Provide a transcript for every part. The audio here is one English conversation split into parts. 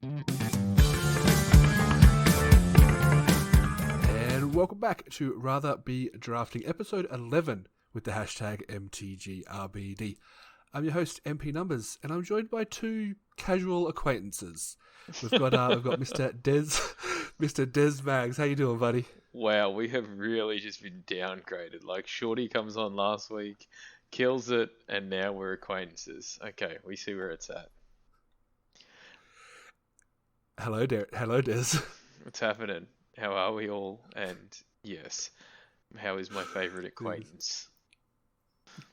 And welcome back to Rather Be Drafting, episode 11 with the hashtag MTGRBD. I'm your host, MP Numbers, and I'm joined by two casual acquaintances. We've got Mr. DerekMaggs. How you doing, buddy? Wow, we have really just been downgraded. Like, Shorty comes on last week, kills it, and now we're acquaintances. Okay, we see where it's at. Hello, Hello, Des. What's happening? How are we all? And yes, how is my favourite acquaintance?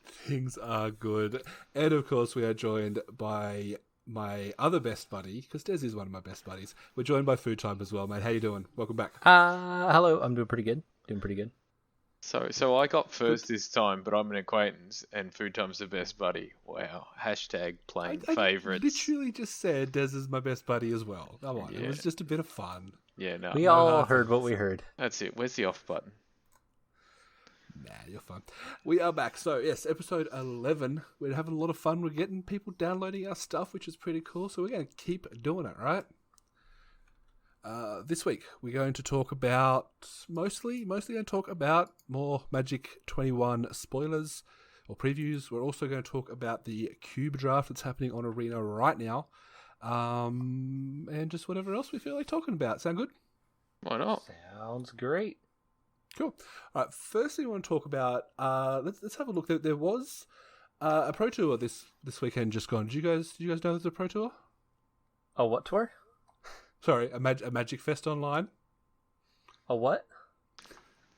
Things are good. And of course, we are joined by my other best buddy, because Des is one of my best buddies. We're joined by Foodtime as well, mate. How you doing? Welcome back. Hello. I'm doing pretty good. So I got first this time, but I'm an acquaintance, and Foodtime's the best buddy. Wow. Hashtag playing favourites. I literally just said Des is my best buddy as well. Come on, It was just a bit of fun. Yeah, no. We all heard what we heard. That's it. Where's the off button? Nah, you're fine. We are back. So, yes, episode 11. We're having a lot of fun. We're getting people downloading our stuff, which is pretty cool. So we're going to keep doing it, right? This week, we're going to talk about, mostly going to talk about more Magic 21 spoilers or previews. We're also going to talk about the Cube draft that's happening on Arena right now. And just whatever else we feel like talking about. Sound good? Why not? Sounds great. Cool. All right. First thing I want to talk about. Let's have a look. There was a Pro Tour this weekend just gone. Did you guys know there's a Pro Tour? A what tour? Sorry, a Magic Fest online. A what?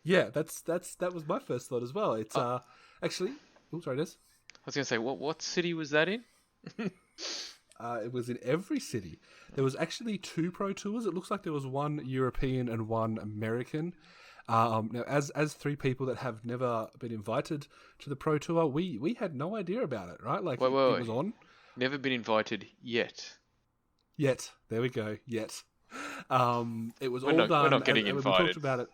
Yeah, that was my first thought as well. It's actually. Oh, sorry, Des. I was gonna say, what city was that in? It was in every city. There was actually 2 Pro Tours. It looks like there was one European and one American. Now, as 3 people that have never been invited to the Pro Tour, we had no idea about it, right? Like, it was on. Never been invited yet. Yet. There we go. Yet. It was We're all done. We're not getting invited. We talked about it.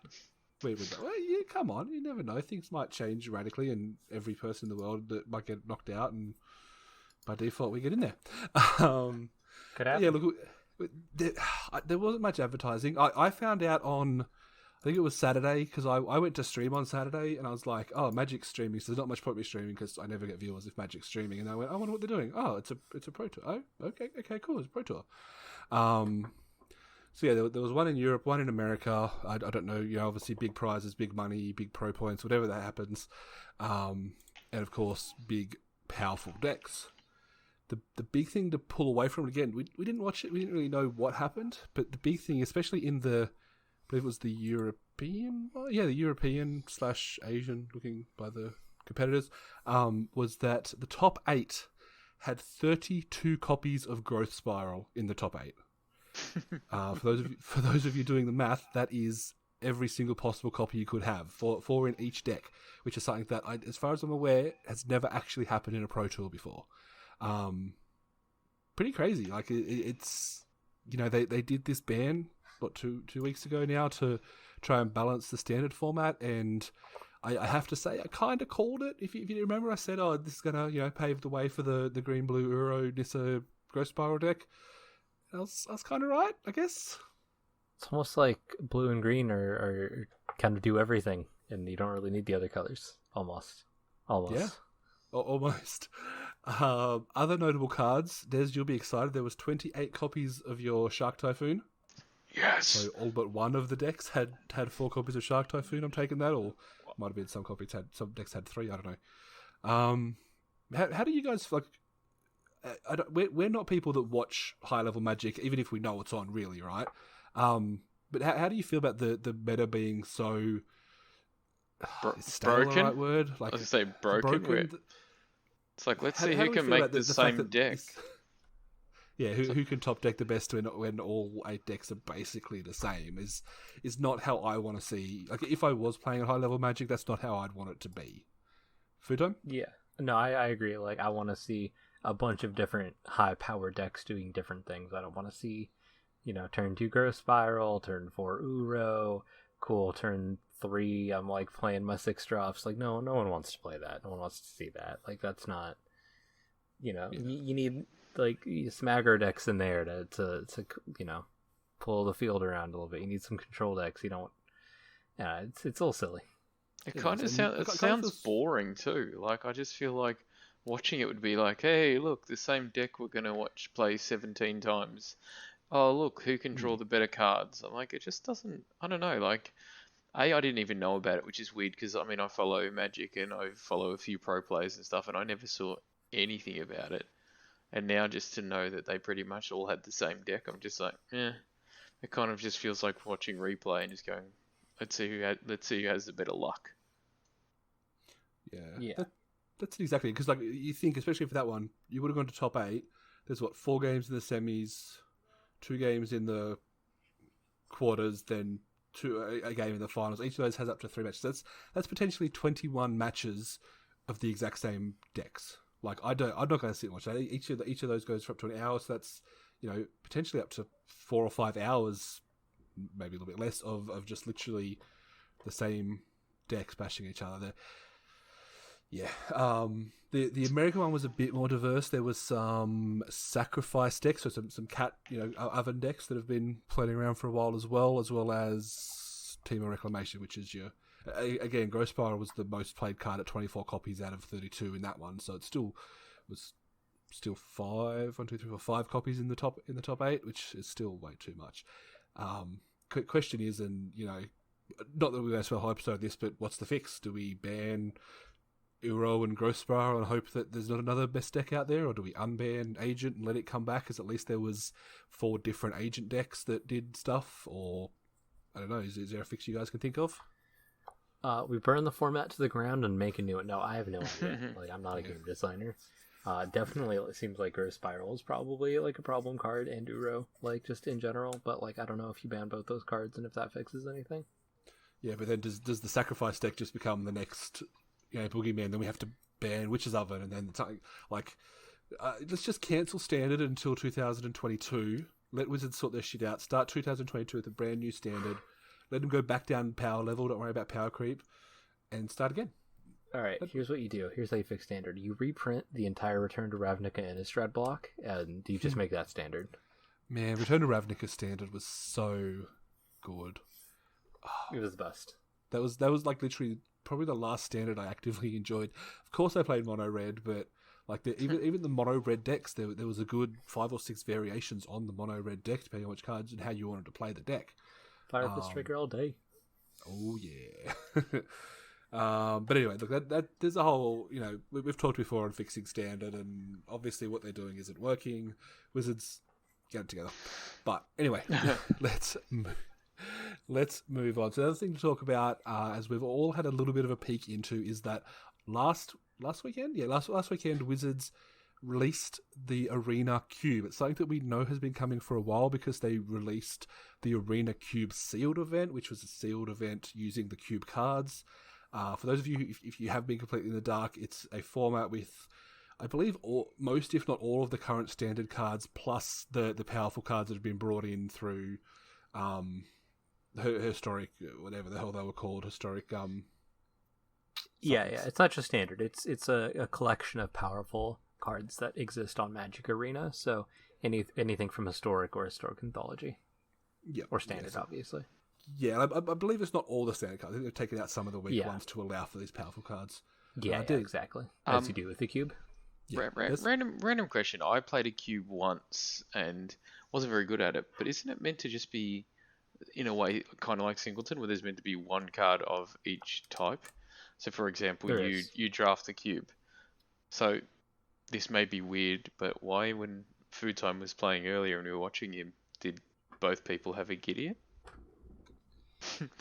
Well, yeah, come on. You never know. Things might change radically, and every person in the world that might get knocked out, and by default, we get in there. Could happen. Yeah, look, there wasn't much advertising. I found out on, I think it was Saturday, because I went to stream on Saturday, and I was like, oh, Magic's streaming, so there's not much point me streaming, because I never get viewers if Magic's streaming. And I went, I wonder what they're doing. Oh, it's a Pro Tour. Oh, okay, cool, it's a Pro Tour. So yeah, there was one in Europe, one in America. I don't know, obviously big prizes, big money, big pro points, whatever that happens. And of course, big, powerful decks. The big thing to pull away from it, again, we didn't watch it, we didn't really know what happened, but the big thing, especially in I believe it was the European, the European/Asian looking by the competitors, was that the top 8 had 32 copies of Growth Spiral in the top 8. For those of you doing the math, that is every single possible copy you could have, four in each deck, which is something that, as far as I'm aware, has never actually happened in a Pro Tour before. Pretty crazy. Like it's, they did this ban two weeks ago now to try and balance the standard format, and I have to say I kind of called it. If you remember, I said, oh, this is gonna pave the way for the green blue Uro Nissa Growth Spiral deck. I was kind of right, I guess. It's almost like blue and green are kind of do everything, and you don't really need the other colors. Almost. Yeah, almost. Other notable cards, Des, you'll be excited. There was 28 copies of your Shark Typhoon. Yes. So all but one of the decks had 4 copies of Shark Typhoon. I'm taking that, or might have been some decks had 3. I don't know. How do you guys like? We're not people that watch high level Magic, even if we know it's on, really, right? But how do you feel about the meta being so broken? The right word? Like, I was gonna say broken. It's like, let's see who can make the same deck. Yeah, who can top deck the best when all 8 decks are basically the same is not how I want to see. Like, if I was playing a high level Magic, that's not how I'd want it to be. Foodtime? Yeah, no, I agree. Like, I want to see a bunch of different high power decks doing different things. I don't want to see, turn 2 Growth Spiral, turn 4 Uro, cool, turn 3 I'm like playing my 6 drops. Like, no one wants to play that. No one wants to see that. Like, that's not, you need like some aggro decks in there to pull the field around a little bit. You need some control decks. You don't. Yeah, it's a little silly. It kind of sounds boring too. Like I just feel like watching it would be like, hey, look, the same deck we're gonna watch play 17 times. Oh, look, who can draw the better cards? I'm like, it just doesn't. I don't know. Like, I didn't even know about it, which is weird because I mean I follow Magic and I follow a few pro players and stuff, and I never saw anything about it. And now just to know that they pretty much all had the same deck, I'm just like, it kind of just feels like watching replay and just going, let's see who has the better luck. Yeah. That's exactly because like you think, especially for that one, you would have gone to top 8. There's 4 games in the semis, 2 games in the quarters, then a game in the finals. Each of those has up to 3 matches. That's potentially 21 matches of the exact same decks. Like I'm not going to sit and watch that. Each of those goes for up to an hour, so that's potentially up to 4 or 5 hours, maybe a little bit less of just literally the same decks bashing each other. There, yeah. The American one was a bit more diverse. There was some sacrifice decks, so some cat oven decks that have been floating around for a while, as well as Team of Reclamation, which is your. Again, Ghost Spiral was the most played card at 24 copies out of 32 in that one, so it was 5 copies in the top 8, which is still way too much. Question is, and not that we're going to spend a whole episode of this, but what's the fix? Do we ban Uro and Ghost Spiral and hope that there's not another best deck out there, or do we unban Agent and let it come back? Because at least there was 4 different Agent decks that did stuff, or I don't know. Is there a fix you guys can think of? We burn the format to the ground and make a new one. No, I have no idea. Like, I'm not a game designer. Definitely, it seems like Ghost Spiral is probably like a problem card, and Uro, like just in general. But like, I don't know if you ban both those cards and if that fixes anything. Yeah, but then does the sacrifice deck just become the next boogeyman? Then we have to ban Witch's Oven, and then it's like let's just cancel Standard until 2022. Let Wizards sort their shit out. Start 2022 with a brand new Standard. Let them go back down power level. Don't worry about power creep, and start again. All right. Here's what you do. Here's how you fix Standard. You reprint the entire Return to Ravnica Innistrad block, and you just make that Standard. Man, Return to Ravnica Standard was so good. Oh, it was the best. That was like literally probably the last Standard I actively enjoyed. Of course, I played mono red, but like even the mono red decks, there was a good 5 or 6 variations on the mono red deck, depending on which cards and how you wanted to play the deck. Fire Fist Trigger all day. Oh yeah. But anyway, look, that there's a whole, we've talked before on fixing Standard, and obviously what they're doing isn't working. Wizards, get it together. But anyway, let's move on. So the other thing to talk about, as we've all had a little bit of a peek into, is that last weekend, last weekend, Wizards released the Arena Cube. It's something that we know has been coming for a while because they released the Arena Cube sealed event, which was a sealed event using the Cube cards. For those of you, if you have been completely in the dark, it's a format with, I believe, most, if not all, of the current Standard cards, plus the powerful cards that have been brought in through historic, whatever the hell they were called, historic. Yeah, it's not just Standard. It's a collection of powerful cards that exist on Magic Arena. So anything from historic or historic anthology, or Standard, obviously. Yeah, I believe it's not all the Standard cards. I think they've taken out some of the weak ones to allow for these powerful cards. Yeah, exactly. As you do with the Cube. Yeah. Random question. I played a Cube once and wasn't very good at it, but isn't it meant to just be, in a way, kind of like Singleton, where there's meant to be one card of each type? So, for example, you draft the Cube. So, this may be weird, but why, when Food Time was playing earlier and we were watching him, did both people have a Gideon?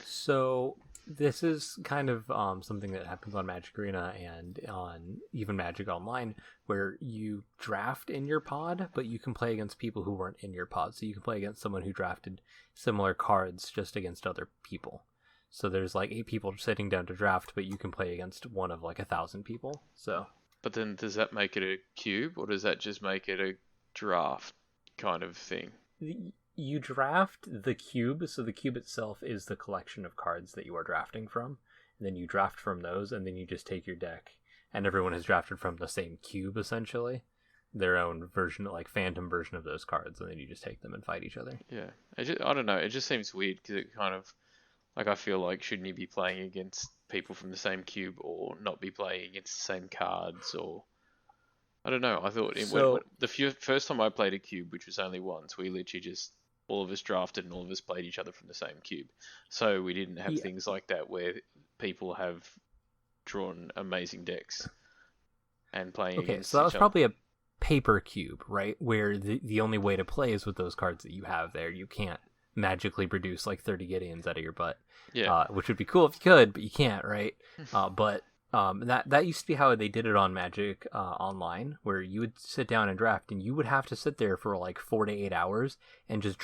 So this is kind of something that happens on Magic Arena and on even Magic Online, where you draft in your pod, but you can play against people who weren't in your pod. So you can play against someone who drafted similar cards just against other people. So there's like 8 people sitting down to draft, but you can play against one of like 1,000 people. So, but then does that make it a cube, or does that just make it a draft kind of thing? You draft the cube, so the cube itself is the collection of cards that you are drafting from. And then you draft from those, and then you just take your deck, and everyone has drafted from the same cube, essentially. their own version, like phantom version of those cards, and then you just take them and fight each other. Yeah, I don't know. It just seems weird because it kind of like I feel like shouldn't you be playing against people from the same cube or not be playing against the same cards or I don't know. I thought the first time I played a cube, which was only once, we literally just all of us drafted and all of us played each other from the same cube. So we didn't have things like that where people have drawn amazing decks and playing against so that was each other. probably a paper cube, right? Where the only way to play is with those cards that you have there. You can't magically produce like 30 Gideons out of your butt. Yeah. Which would be cool if you could, but you can't, right? But that used to be how they did it on Magic Online, where you would sit down and draft, and you would have to sit there for like 4 to 8 hours and just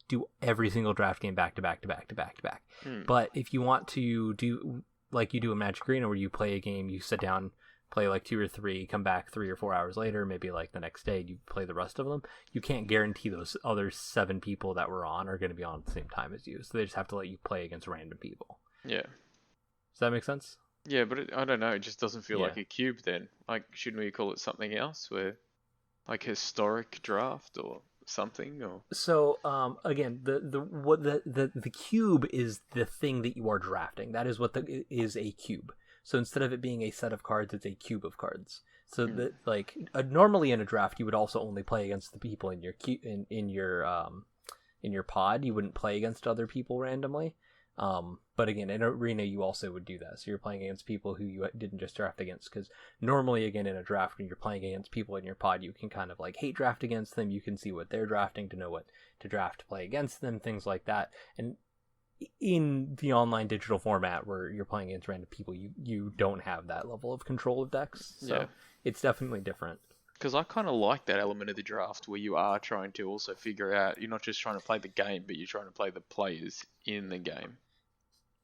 do every single draft game back to back to back to back to back. But if you want to do like you do in Magic Arena, where you play a game, you sit down, play like 2 or 3, come back 3 or 4 hours later, maybe like the next day, you play the rest of them. You can't guarantee those other 7 people that were on are going to be on at the same time as you, so they just have to let you play against random people. Yeah. Does that make sense? Yeah, but I don't know. It just doesn't feel like a cube then. Like, shouldn't we call it something else? Where, like, historic draft or something? Or so again, the cube is the thing that you are drafting. That is what is a cube. So instead of it being a set of cards, it's a cube of cards. So that normally in a draft, you would also only play against the people in your in your pod. You wouldn't play against other people randomly. But again, in Arena, you also would do that. So you're playing against people who you didn't just draft against. Because normally, again, in a draft, when you're playing against people in your pod, you can kind of like hate draft against them. You can see what they're drafting to know what to draft to play against them, things like that. And in the online digital format where you're playing against random people, you don't have that level of control of decks. So it's definitely different. Because I kind of like that element of the draft where you are trying to also figure out, you're not just trying to play the game, but you're trying to play the players in the game.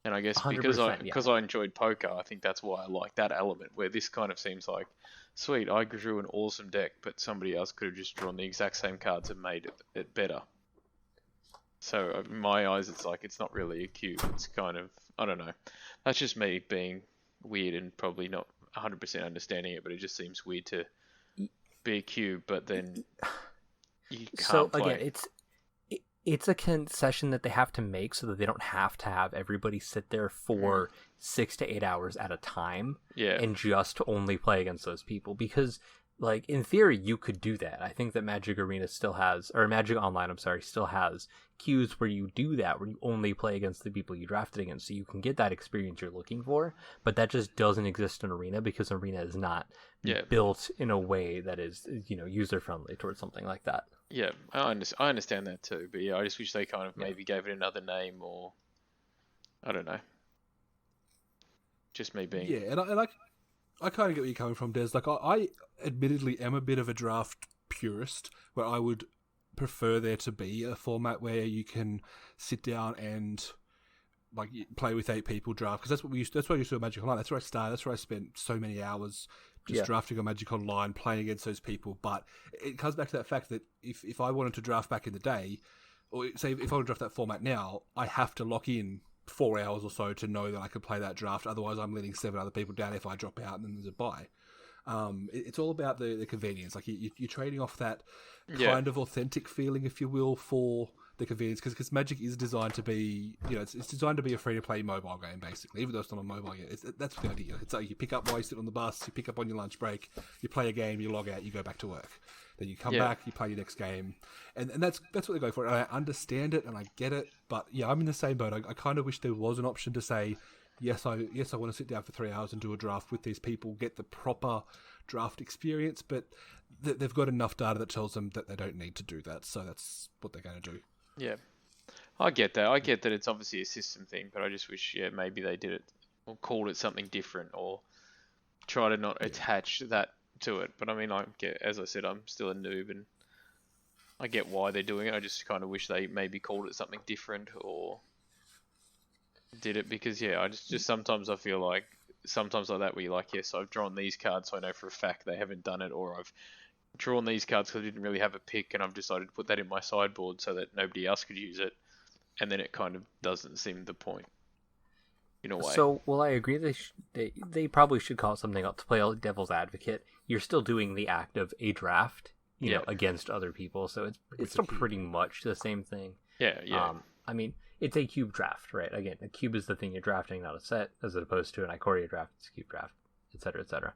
And I guess because I enjoyed poker, I think that's why I like that element, where this kind of seems like, sweet, I drew an awesome deck, but somebody else could have just drawn the exact same cards and made it better. So in my eyes, it's like, it's not really a cube. It's kind of, I don't know. That's just me being weird and probably not 100% understanding it, but it just seems weird to be a cube, but then you can't so play. Again, it's a concession that they have to make so that they don't have to have everybody sit there for 6 to 8 hours at a time and just only play against those people. Because, like, in theory, you could do that. I think that Magic Arena still has, or Magic Online, still has queues where you do that, where you only play against the people you drafted against, so you can get that experience you're looking for. But that just doesn't exist in Arena because Arena is not built in a way that is, user-friendly towards something like that. Yeah, I understand that too, but I just wish they kind of maybe gave it another name, or I don't know. Just me being and I kind of get where you're coming from, Des. Like I admittedly am a bit of a draft purist, where I would prefer there to be a format where you can sit down and like play with 8 people draft, because that's what I used to do at Magic Online. That's where I started. That's where I spent so many hours just drafting on Magic Online, playing against those people. But it comes back to that fact that if I wanted to draft back in the day, or say if I want to draft that format now, I have to lock in 4 hours or so to know that I could play that draft. Otherwise, I'm letting 7 other people down if I drop out and then there's a bye. It's all about the convenience. Like you're trading off that kind of authentic feeling, if you will, for the convenience, because Magic is designed to be, it's designed to be a free-to-play mobile game, basically, even though it's not on mobile yet. That's the idea. It's like you pick up while you sit on the bus, you pick up on your lunch break, you play a game, you log out, you go back to work. Then you come back, you play your next game, and that's what they go for. And I understand it and I get it, but I'm in the same boat. I kind of wish there was an option to say, yes, I want to sit down for 3 hours and do a draft with these people, get the proper draft experience, but they've got enough data that tells them that they don't need to do that, so that's what they're going to do. Yeah, I get that. I get that it's obviously a system thing, but I just wish, maybe they did it or called it something different, or try to not attach that to it. But I mean, as I said, I'm still a noob, and I get why they're doing it. I just kind of wish they maybe called it something different or did it, because I just sometimes I feel like sometimes like that where you're like, yes, I've drawn these cards, so I know for a fact they haven't done it, or I've drawn these cards because I didn't really have a pick and I've decided to put that in my sideboard so that nobody else could use it, and then it kind of doesn't seem the point in a way. So, well, I agree. They probably should call it something else to play devil's advocate. you're still doing the act of a draft, you know, against other people. So it's still pretty much the same thing. Yeah. I mean, it's a cube draft, right? Again, a cube is the thing you're drafting, not a set, as opposed to an Ikoria draft, it's a cube draft, etc., etc.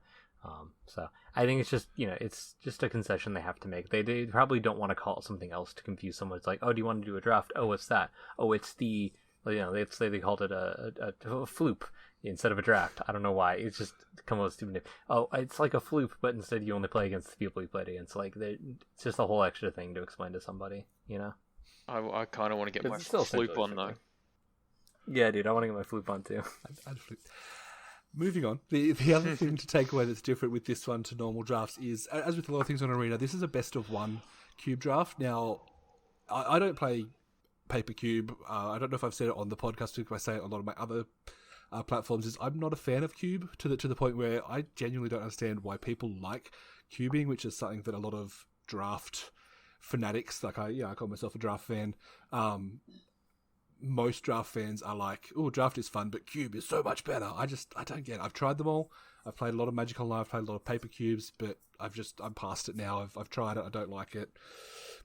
So I think it's just, you know, it's just a concession they have to make. They probably don't want to call it something else to confuse someone. It's like, oh, do you want to do a draft? Oh, what's that? Oh, it's the, you know, let's say they called it a floop instead of a draft. I don't know why. It's just come up with stupid name. Oh, it's like a floop, but instead you only play against the people you played against. Like, it's just a whole extra thing to explain to somebody, you know? I kind of want to get my floop on, though. Yeah, dude, I want to get my floop on, too. I'd flip. Moving on, the other thing to take away that's different with this one to normal drafts is, as with a lot of things on Arena, this is a best of one cube draft. Now, I don't play Paper Cube. I don't know if I've said it on the podcast, if I say it on a lot of my other platforms, is I'm not a fan of Cube to the point where I genuinely don't understand why people like cubing, which is something that a lot of draft fanatics, like I call myself a draft fan, most draft fans are like, oh, draft is fun, but cube is so much better. I don't get it. I've tried them all. I've played a lot of Magic Online, I've played a lot of Paper Cubes, but I'm past it now. I've tried it, I don't like it.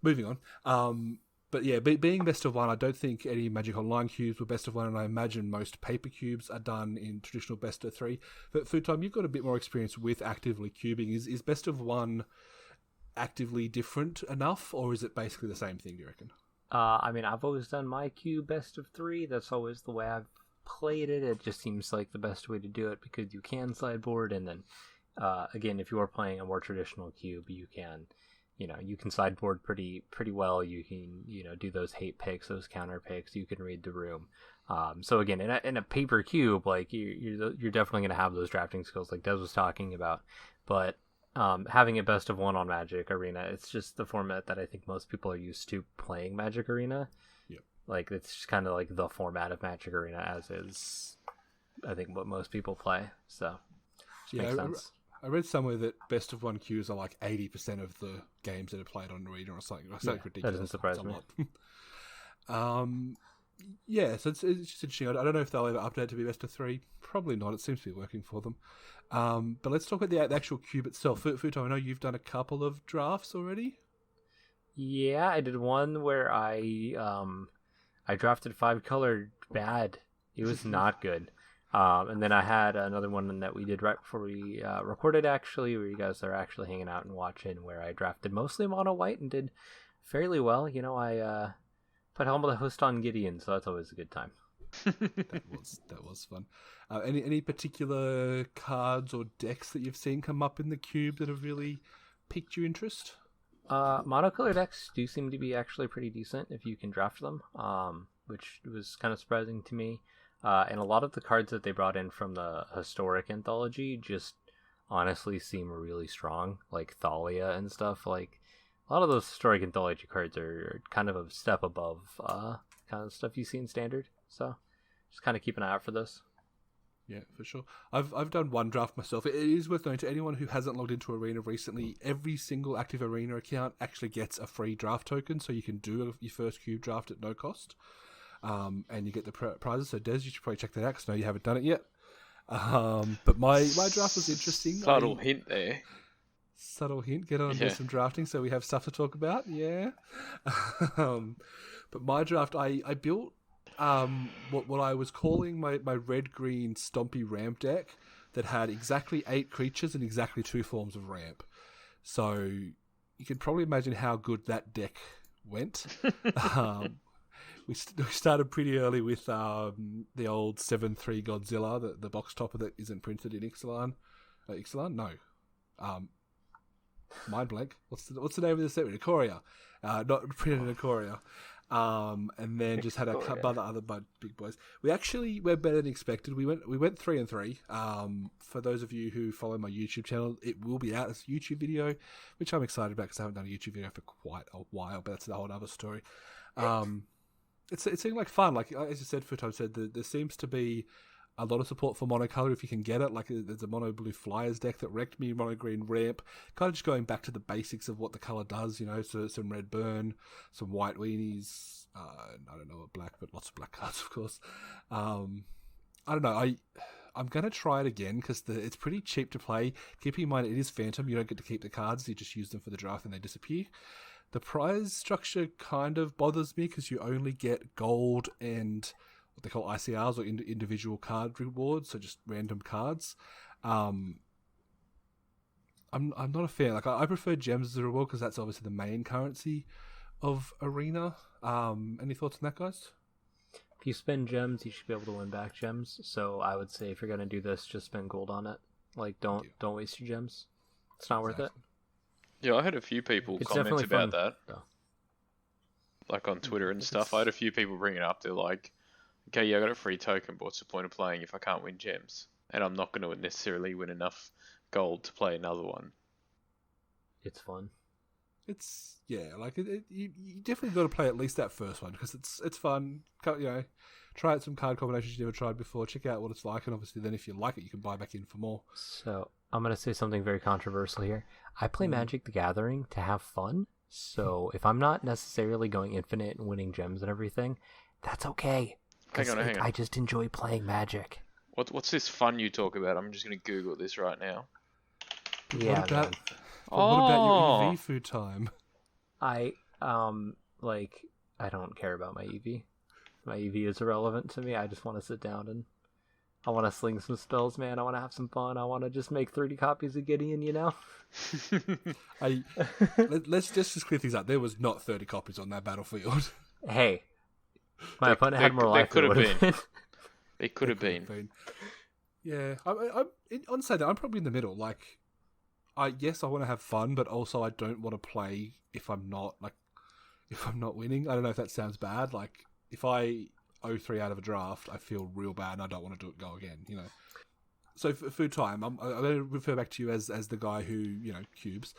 Moving on. But yeah, being best of one, I don't think any Magic Online cubes were best of one, and I imagine most Paper Cubes are done in traditional best of three. But Foodtime, you've got a bit more experience with actively cubing. Is best of one actively different enough, or is it basically the same thing, do you reckon? I mean, I've always done my cube best of three. That's always the way I've played it. It just seems like the best way to do it because you can sideboard, and then again, if you are playing a more traditional cube, you can, you know, you can sideboard pretty well. You can, you know, do those hate picks, those counter picks. You can read the room. So again, in a paper cube, like you're definitely going to have those drafting skills, like Des was talking about, but having a best of one on Magic Arena, it's just the format that I think most people are used to playing Magic Arena. Yep. Like, it's just kind of like the format of Magic Arena, as is, I think, what most people play. So, makes sense. I read somewhere that best of one queues are like 80% of the games that are played on Arena or something. Ridiculous. That doesn't surprise me. Yeah, so it's just interesting. I don't know if they'll ever update to be best of three. Probably not. It seems to be working for them. But let's talk about the actual cube itself. Futo, I know you've done a couple of drafts already. Yeah, I did one where I drafted 5-color bad. It was not good. And then I had another one that we did right before we recorded, actually, where you guys are actually hanging out and watching, where I drafted mostly mono white and did fairly well. You know, I put Helm of the Host on Gideon, so that's always a good time. that was fun. Any particular cards or decks that you've seen come up in the cube that have really piqued your interest? Monocolor decks do seem to be actually pretty decent if you can draft them, which was kind of surprising to me. And a lot of the cards that they brought in from the historic anthology just honestly seem really strong, like Thalia and stuff. Like, a lot of those historic anthology cards are kind of a step above kind of stuff you see in standard. So just kind of keep an eye out for this. Yeah, for sure. I've done one draft myself. It is worth knowing to anyone who hasn't logged into Arena recently, every single active Arena account actually gets a free draft token, so you can do your first cube draft at no cost. And you get the prizes. So Des, you should probably check that out because I know you haven't done it yet. But my draft was interesting. Subtle hint there. Subtle hint. Get on and do some drafting so we have stuff to talk about. Yeah. But my draft, I built what I was calling my red-green stompy ramp deck that had exactly 8 creatures and exactly 2 forms of ramp. So you can probably imagine how good that deck went. We started pretty early with the old 7/3 Godzilla, the box topper that isn't printed in Ixalan. Ixalan? No. Mind blank. What's the name of this set? Ikoria. Not printed in Ikoria. And then just had a couple other big boys. We're better than expected. We went 3-3. For those of you who follow my YouTube channel, it will be out as a YouTube video, which I'm excited about because I haven't done a YouTube video for quite a while, but that's a whole other story. It seemed like fun. Like, as you said, Futo said, there seems to be a lot of support for monocolor if you can get it. Like, there's a mono blue flyers deck that wrecked me, mono green ramp. Kind of just going back to the basics of what the color does, you know, so some red burn, some white weenies, I don't know what black, but lots of black cards, of course. I don't know. I'm going to try it again because it's pretty cheap to play. Keeping in mind it is Phantom, you don't get to keep the cards, you just use them for the draft and they disappear. The prize structure kind of bothers me because you only get gold and what they call ICRs or individual card rewards, so just random cards. I'm not a fan. Like I prefer gems as a reward because that's obviously the main currency of Arena. Any thoughts on that, guys? If you spend gems, you should be able to win back gems. So I would say if you're gonna do this, just spend gold on it. Like don't waste your gems. It's not worth it. Yeah, I had a few people comment about that. Though. Like on Twitter and stuff. I had a few people bring it up. They're like, okay, yeah, I got a free token, but what's the point of playing if I can't win gems? And I'm not going to necessarily win enough gold to play another one. It's fun. It's, yeah, like, you definitely got to play at least that first one, because it's fun. You know, try out some card combinations you never tried before, check out what it's like, and obviously then if you like it, you can buy back in for more. So, I'm going to say something very controversial here. I play Magic the Gathering to have fun, so if I'm not necessarily going infinite and winning gems and everything, that's okay. Hang on. I just enjoy playing Magic. What's this fun you talk about? I'm just going to Google this right now. Yeah. What about your EV food time? I don't care about my EV. My EV is irrelevant to me. I just want to sit down and I want to sling some spells, man. I want to have some fun. I want to just make 30 copies of Gideon, you know? Let's just clear things up. There was not 30 copies on that battlefield. Hey, my opponent had more life. There could have been. It could have been. Yeah, on say that I'm probably in the middle. Like, I want to have fun, but also I don't want to play if I'm not winning. I don't know if that sounds bad. Like, if I 0-3 out of a draft, I feel real bad, and I don't want to go again. You know. So for Food Time, I'm going to refer back to you as the guy who cubes.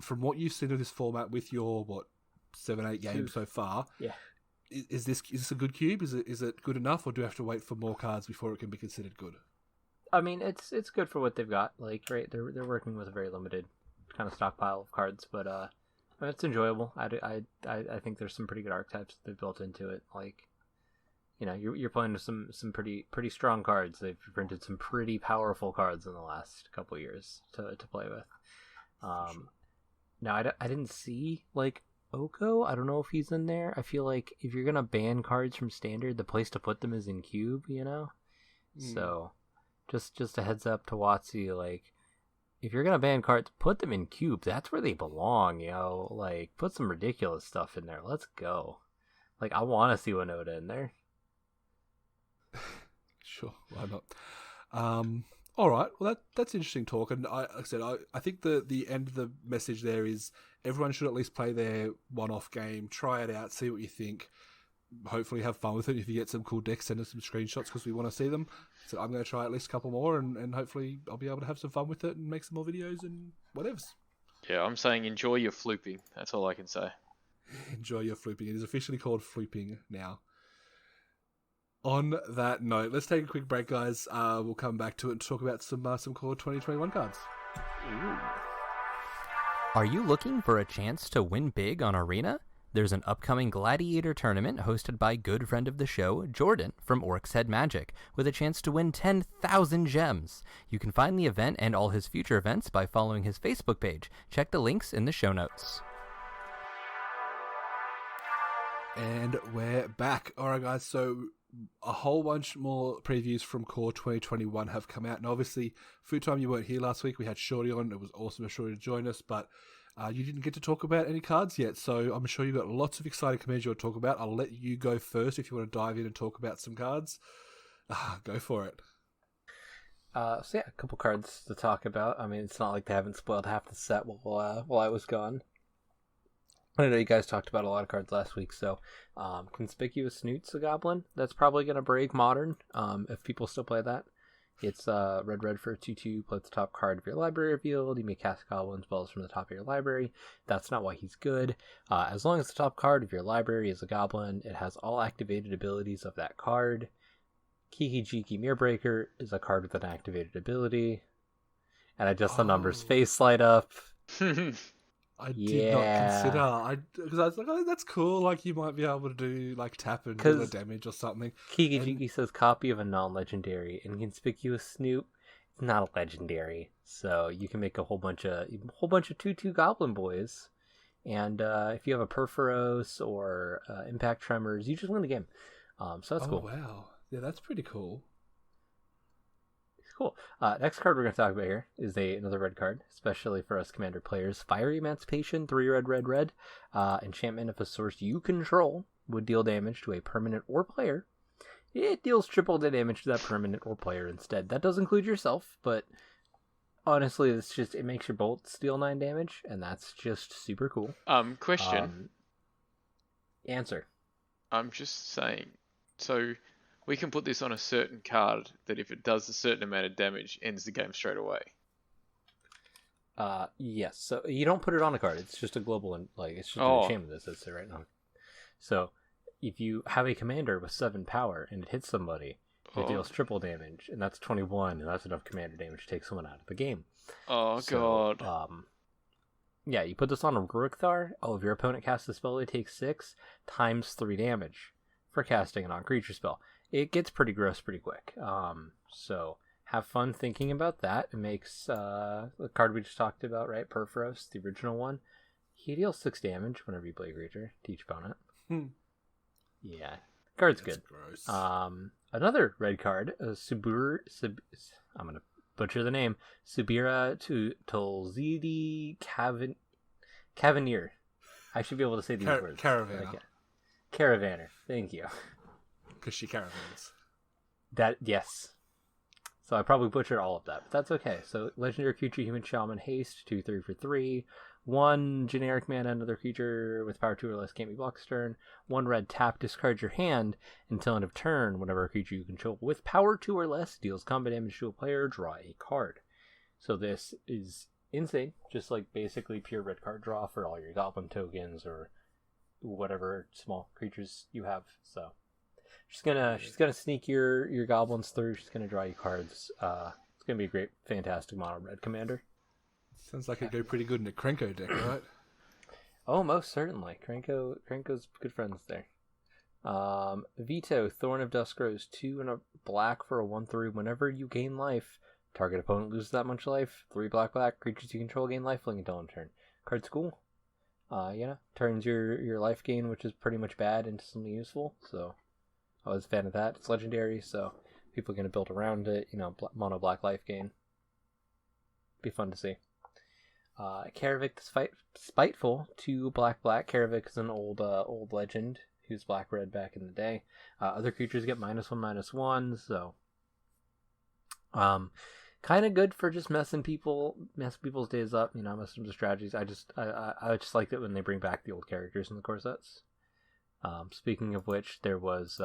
From what you've seen of this format with your 7-8 games so far, yeah. Is this a good cube? Is it good enough, or do you have to wait for more cards before it can be considered good? I mean, it's good for what they've got. Like, right, they're working with a very limited kind of stockpile of cards, but it's enjoyable. I think there's some pretty good archetypes they've built into it. Like, you know, you're playing with some pretty strong cards. They've printed some pretty powerful cards in the last couple of years to play with. Now I didn't see like Oko. I don't know if he's in there. I feel like if you're gonna ban cards from Standard, the place to put them is in Cube. You know, so just a heads up to Watsy. Like, if you're gonna ban cards, put them in Cube. That's where they belong. You know, like put some ridiculous stuff in there. Let's go. Like, I want to see Winota in there. Sure, why not? All right, well that's interesting talk, and like I said, I think the end of the message there is everyone should at least play their one-off game, try it out, see what you think. Hopefully have fun with it. If you get some cool decks, send us some screenshots because we want to see them. So I'm going to try at least a couple more, and hopefully I'll be able to have some fun with it and make some more videos and whatevs. Yeah, I'm saying enjoy your flooping. That's all I can say. Enjoy your flooping. It is officially called flooping now. On that note, let's take a quick break, guys. We'll come back to it and talk about some core 2021 cards. Ooh. Are you looking for a chance to win big on Arena? There's an upcoming Gladiator tournament hosted by good friend of the show, Jordan, from Orc's Head Magic, with a chance to win 10,000 gems. You can find the event and all his future events by following his Facebook page. Check the links in the show notes. And we're back. Alright, guys, so a whole bunch more previews from Core 2021 have come out, and obviously, Food Time, you weren't here last week. We had Shorty on. It was awesome for Shorty to join us, but you didn't get to talk about any cards yet, so I'm sure you've got lots of exciting commands you want to talk about. I'll let you go first if you want to dive in and talk about some cards. Go for it. So yeah, a couple cards to talk about. I mean, it's not like they haven't spoiled half the set while I was gone. I know you guys talked about a lot of cards last week, so Conspicuous Snoot's a goblin. That's probably going to break Modern, if people still play that. It's red for a 2/2, play the top card of your library revealed. You may cast goblin spells from the top of your library. That's not why he's good. As long as the top card of your library is a goblin, it has all activated abilities of that card. Kiki Jiki Mirrorbreaker is a card with an activated ability. And I just the numbers face light up. I did not consider. Because I was like, oh, that's cool. Like, you might be able to do, like, tap and deal damage or something. Kiki says copy of a non-legendary. Inconspicuous Snoop. It's not a legendary. So you can make a whole bunch of 2/2 Goblin Boys. And if you have a Perforos or Impact Tremors, you just win the game. So that's cool. Oh, wow. Yeah, that's pretty cool. Cool. Next card we're going to talk about here is another red card, especially for us Commander players. Fiery Emancipation, 3 red. Enchantment: if a source you control would deal damage to a permanent or player, it deals triple the damage to that permanent or player instead. That does include yourself, but honestly, it makes your bolts deal 9 damage, and that's just super cool. Question. Answer. I'm just saying. So we can put this on a certain card that if it does a certain amount of damage, ends the game straight away. Yes. So you don't put it on a card. It's just a global and it's just an enchantment that says it right now. So if you have a commander with 7 power and it hits somebody, it deals triple damage, and that's 21, and that's enough commander damage to take someone out of the game. Oh, so, God. Yeah, you put this on a Ruikthar. If your opponent casts a spell, it takes 6 times 3 damage for casting a non-creature spell. It gets pretty gross pretty quick. So have fun thinking about that. It makes the card we just talked about, right? Perforos, the original one. He deals 6 damage whenever you play a creature to each opponent. Yeah, card's good. Gross. Another red card, I'm gonna butcher the name. Subira Tolzidi Cavanier. I should be able to say these words. Caravaner. Caravaner. Thank you. Because she caravans. Yes. So I probably butchered all of that, but that's okay. So legendary creature, human shaman, haste, 2/3 for 3. 1 generic mana, another creature with power 2 or less can't be blocked this turn. 1 red, tap, discard your hand until end of turn. Whenever a creature you control with power 2 or less deals combat damage to a player, draw a card. So this is insane. Just like basically pure red card draw for all your goblin tokens or whatever small creatures you have. So she's gonna sneak your goblins through. She's gonna draw you cards. It's gonna be a great, fantastic mono red commander. Sounds like it'd go pretty good in a Krenko deck, right? Oh, most certainly. Krenko's good friends there. Veto, Thorn of Dusk Rose, 2 and a black for a 1/3. Whenever you gain life, target opponent loses that much life. 3 black, creatures you control gain lifelink until end turn. Card's cool. Turns your life gain, which is pretty much bad, into something useful. So I was a fan of that. It's legendary, so people are going to build around it. Mono black life gain. Be fun to see. Karavik Spiteful, 2 black. Karavik is an old legend who's black-red back in the day. Other creatures get -1/-1, so kind of good for just messing people's days up. Messing with the strategies. I just like it when they bring back the old characters in the core sets. Speaking of which, there was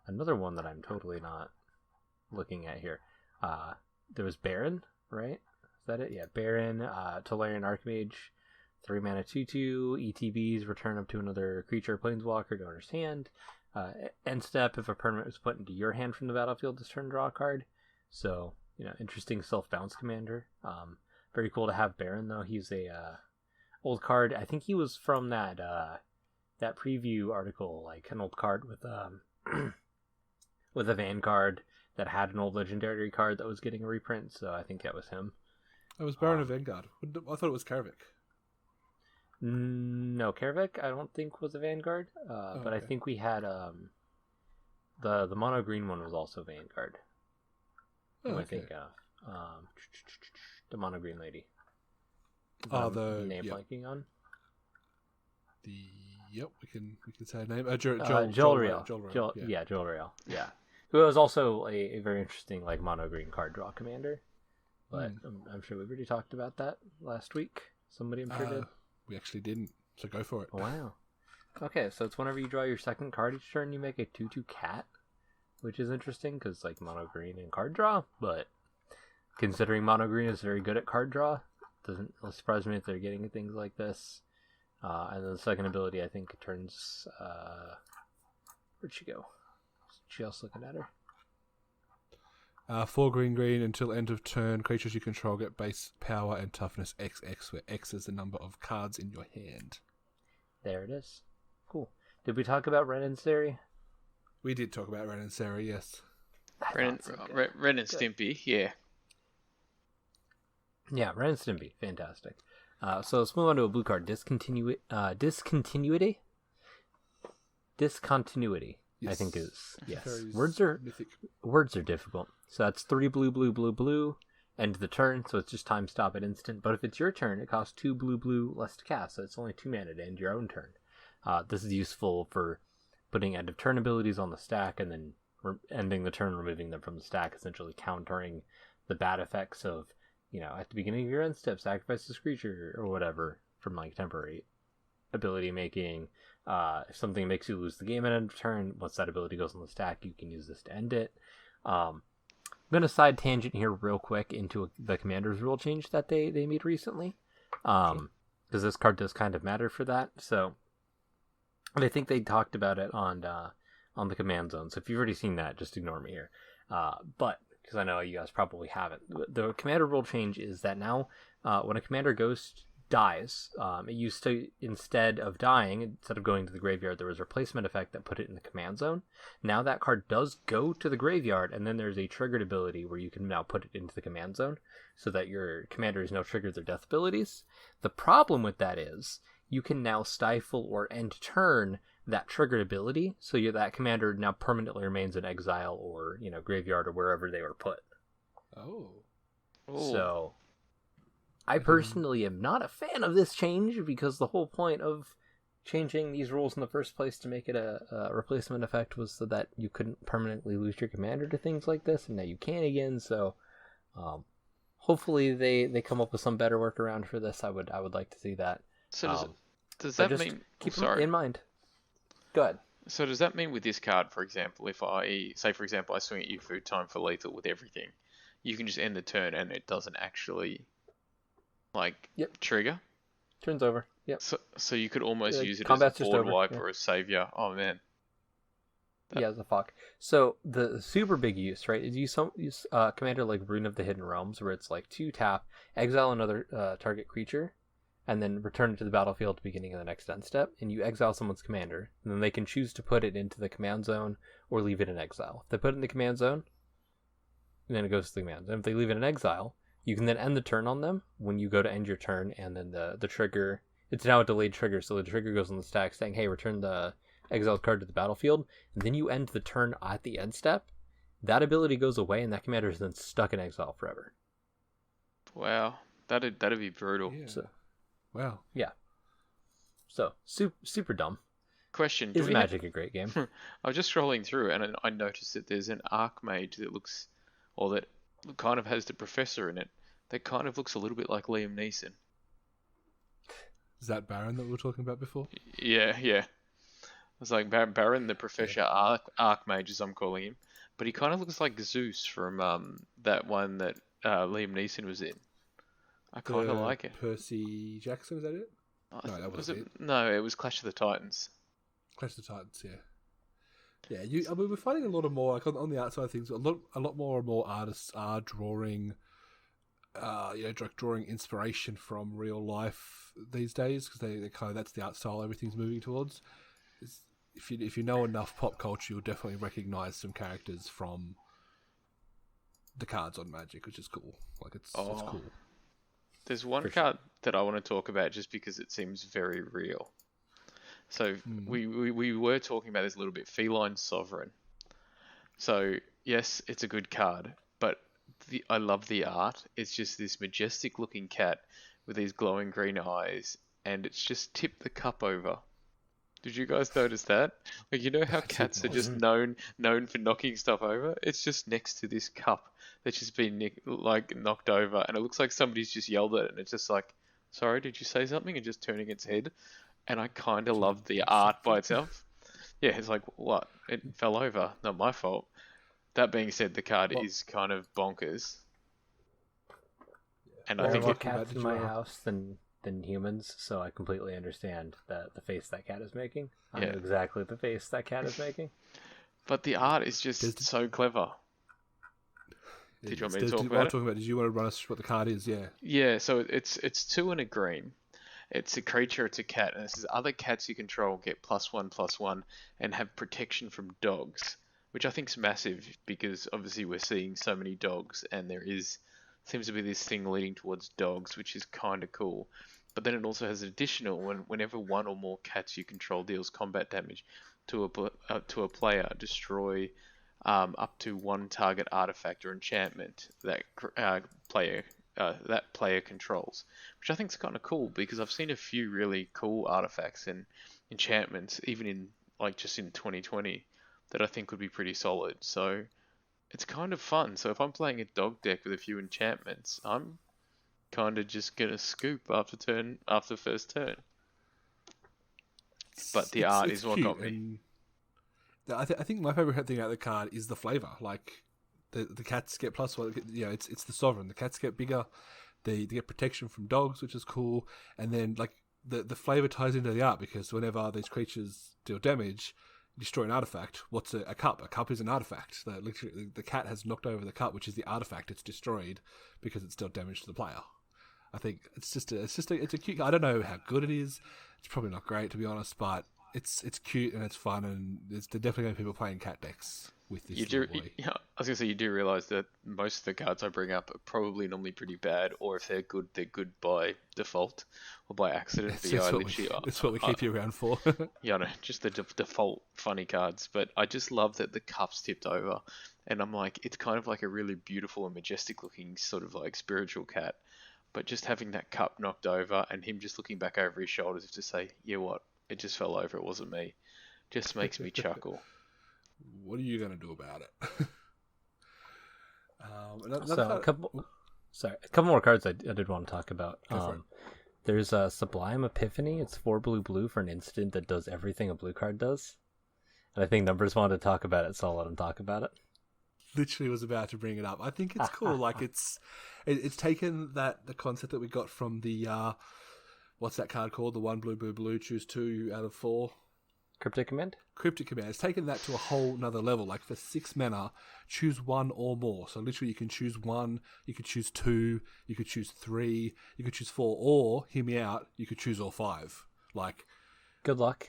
another one that I'm totally not looking at here. There was Baron, right? Is that it? Yeah, Baron, Tolarian Archmage, 3 mana 2/2, ETBs, return up to another creature or planeswalker to owner's hand. End step, if a permanent is put into your hand from the battlefield this turn, draw a card. So, interesting self-bounce commander. Very cool to have Baron, though. He's a old card. I think he was from that preview article, like an old card with with a Vanguard that had an old legendary card that was getting a reprint, so I think that was him. It was Baron of Vanguard. I thought it was Karavik. No, Karavik I don't think was a Vanguard, but I think we had the mono green one was also Vanguard. I think the mono green lady. The name blanking on. We can say her name. Jolrael. Yeah, Jolrael. Yeah, who was also a very interesting mono green card draw commander. But I'm sure we already talked about that last week. Somebody I'm sure did. We actually didn't, so go for it. Wow. Okay, so it's whenever you draw your second card each turn, you make a 2/2 cat, which is interesting because mono green and card draw. But considering mono green is very good at card draw, doesn't surprise me if they're getting things like this. And then the second ability, I think, turns. Where'd she go? She else looking at her? 4 green until end of turn. Creatures you control get base power and toughness XX, where X is the number of cards in your hand. There it is. Cool. Did we talk about Ren and Seri? We did talk about Ren and Seri, yes. Ren and Stimpy, yeah. Yeah, Ren and Stimpy, fantastic. So let's move on to a blue card. Discontinuity. Yes. I think is yes. Words are difficult. So that's 3 blue. End of the turn, so it's just time stop at instant. But if it's your turn, it costs 2 blue less to cast, so it's only 2 mana to end your own turn. This is useful for putting end of turn abilities on the stack and then ending the turn, removing them from the stack, essentially countering the bad effects of, at the beginning of your end step, sacrifice this creature or whatever from like temporary ability making. If something makes you lose the game at end of turn, once that ability goes on the stack, you can use this to end it. I'm going to side tangent here real quick into the Commander's rule change that they made recently. Because this card does kind of matter for that. So, and I think they talked about it on the command zone. So if you've already seen that, just ignore me here. But, because I know you guys probably haven't. The Commander rule change is that now when a Commander Ghost dies, it used to, instead of going to the graveyard, there was a replacement effect that put it in the command zone. Now that card does go to the graveyard, and then there's a triggered ability where you can now put it into the command zone so that your commander has now triggered their death abilities. The problem with that is you can now stifle or end turn that triggered ability, so that commander now permanently remains in exile or graveyard or wherever they were put. So I personally am not a fan of this change, because the whole point of changing these rules in the first place to make it a replacement effect was so that you couldn't permanently lose your commander to things like this, and now you can again. So hopefully they come up with some better workaround for this. I would like to see that. So does that mean... Keep in mind. Go ahead. So does that mean with this card, for example, if I swing at you food time for lethal with everything, you can just end the turn and it doesn't actually... trigger? Turns over. Yep. So you could almost use it as a board wipe or a savior. Oh, man. Yeah, as a fuck. So the super big use, right, is use commander like Rune of the Hidden Realms, where it's 2 tap, exile another target creature, and then return it to the battlefield at the beginning of the next end step, and you exile someone's commander, and then they can choose to put it into the command zone or leave it in exile. If they put it in the command zone, and then it goes to the command zone. If they leave it in exile, you can then end the turn on them when you go to end your turn, and then the trigger, it's now a delayed trigger, so the trigger goes on the stack saying, hey, return the exiled card to the battlefield, and then you end the turn at the end step. That ability goes away, and that commander is then stuck in exile forever. Wow, that'd be brutal. Yeah. So, wow. Yeah. So, super dumb. Question. Is Magic a great game? I was just scrolling through, and I noticed that there's an Archmage that looks, or that kind of has the Professor in it, that kind of looks a little bit like Liam Neeson. Is that Baron that we were talking about before? Yeah. It's like Baron the Professor, Archmage as I'm calling him. But he kind of looks like Zeus from that one that Liam Neeson was in. I kind of like it. Percy Jackson, is that it? No, that wasn't it. No, it was Clash of the Titans. Clash of the Titans, yeah. Yeah, we're finding a lot of more, on the art side of things, a lot more and more artists are drawing, drawing inspiration from real life these days, because they kind of, that's the art style everything's moving towards. If you know enough pop culture, you'll definitely recognize some characters from the cards on Magic, which is cool. It's cool. There's one card that I want to talk about just because it seems very real. So we were talking about this a little bit. Feline Sovereign. So yes, it's a good card, but I love the art. It's just this majestic looking cat with these glowing green eyes, and it's just tipped the cup over. Did you guys notice that? How cats are just known for knocking stuff over? It's just next to this cup that's just been knocked over, and it looks like somebody's just yelled at it, and it's just like, sorry, did you say something? And just turning its head. And I kind of love the art by itself. Yeah, it's like, what? It fell over. Not my fault. That being said, the card is kind of bonkers. And I think more cats in my house than humans, so I completely understand the face that cat is making. I know exactly the face that cat is making. But the art is just so clever. Did you want me to talk about it? Did you want to run us what the card is? Yeah. Yeah, so it's 2 and a green. It's a creature, it's a cat, and it says other cats you control get +1/+1 and have protection from dogs, which I think is massive because obviously we're seeing so many dogs, and seems to be this thing leading towards dogs, which is kind of cool. But then it also has additional whenever one or more cats you control deals combat damage to a player, destroy up to one target artifact or enchantment that player controls, which I think is kind of cool because I've seen a few really cool artifacts and enchantments, even in just in 2020, that I think would be pretty solid. So it's kind of fun. So if I'm playing a dog deck with a few enchantments, I'm kind of just gonna scoop after first turn. But the art is what got me. I think my favorite thing about the card is the flavor. Like the cats get +1. It's the sovereign. The cats get bigger. They get protection from dogs, which is cool. And then the flavor ties into the art because whenever these creatures deal damage, destroy an artifact. What's a cup? A cup is an artifact. Literally, the cat has knocked over the cup, which is the artifact. It's destroyed because it's dealt damage to the player. I think it's a cute. I don't know how good it is. It's probably not great, to be honest, but it's cute and it's fun, and there's definitely going to be people playing cat decks with this. Yeah, I was gonna say you do realize that most of the cards I bring up are probably normally pretty bad, or if they're good by default or by accident. It's what we keep you around for. Yeah, no, just the default funny cards. But I just love that the cup's tipped over, and I'm like, it's kind of like a really beautiful and majestic looking sort of like spiritual cat. But just having that cup knocked over and him just looking back over his shoulders as if to say, yeah, what? It just fell over. It wasn't me. Just makes me chuckle. What are you going to do about it? A couple more cards I did want to talk about. There's a Sublime Epiphany. It's 4 blue for an instant that does everything a blue card does. And I think Numbers wanted to talk about it, so I'll let him talk about it. Literally was about to bring it up. I think it's cool. Like it's taken the concept that we got from the what's that card called? The 1 blue, choose 2 out of 4. Cryptic Command? Cryptic Command. It's taken that to a whole nother level. Like for 6 mana, choose 1 or more. So literally you can choose 1, you could choose 2, you could choose 3, you could choose 4, or, hear me out, you could choose all 5. Like, good luck.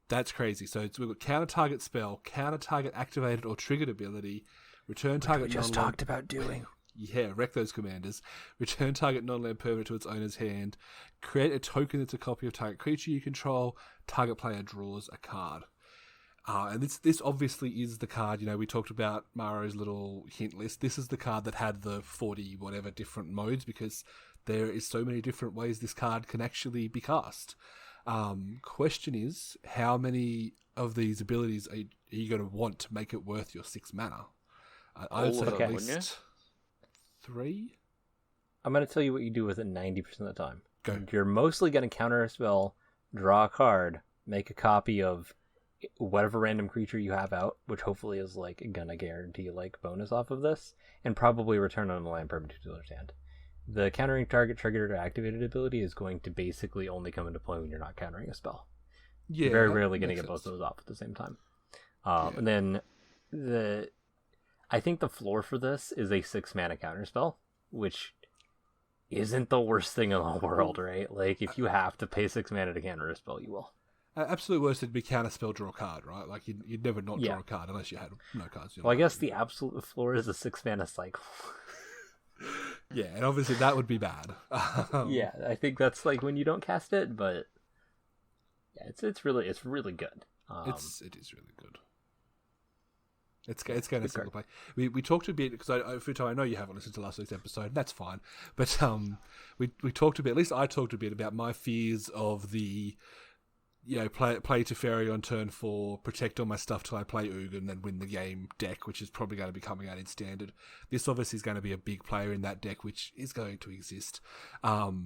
That's crazy. So we've got counter target spell, counter target activated or triggered ability, return target. We just talked about doing. Yeah, wreck those commanders. Return target non-land permanent to its owner's hand. Create a token that's a copy of target creature you control. Target player draws a card. And this obviously is the card, we talked about Maro's little hint list. This is the card that had the 40 whatever different modes because there is so many different ways this card can actually be cast. Question is, how many of these abilities are you going to want to make it worth your 6 mana? I'd say at least 3. I'm going to tell you what you do with it 90% of the time. Go. You're mostly going to counter a spell, draw a card, make a copy of whatever random creature you have out, which hopefully is going to guarantee bonus off of this, and probably return on the land permanent to dealer's hand. The countering target triggered or activated ability is going to basically only come into play when you're not countering a spell. Yeah, you're very rarely going to get both of those off at the same time. And then I think the floor for this is a 6 mana counter spell, which isn't the worst thing in the world, right? Like, if you have to pay 6 mana to counter a spell, you will. Absolute worst would be counter spell, draw a card, right? Like, you'd never not draw a card unless you had no cards. Well, I guess the absolute floor is a 6 mana cycle. Yeah, and obviously that would be bad. Yeah, I think that's when you don't cast it, but yeah, it's really good. It is really good. It's going to simple play. We talked a bit because I know you haven't listened to last week's episode. That's fine, but we talked a bit. At least I talked a bit about my fears of the play Teferi on turn 4, protect all my stuff till I play Ugin, and then win the game deck, which is probably going to be coming out in standard. This obviously is going to be a big player in that deck, which is going to exist. How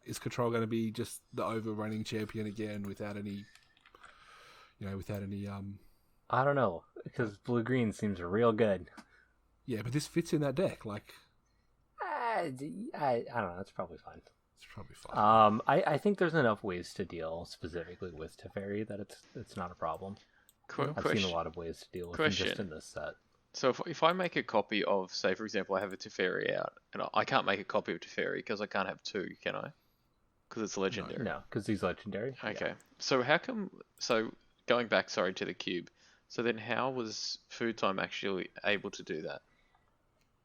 is Control going to be just the overrunning champion again without any? I don't know, because blue-green seems real good. Yeah, but this fits in that deck. I don't know. That's probably fine. It's probably fine. I think there's enough ways to deal specifically with Teferi that it's not a problem. I've seen a lot of ways to deal with them just in this set. So if I make a copy of, say, for example, I have a Teferi out, and I can't make a copy of Teferi because I can't have two, can I? Because it's legendary. No, because he's legendary. Okay. Yeah. So how come... So going back, sorry, to the cube. So then how was Food Time actually able to do that?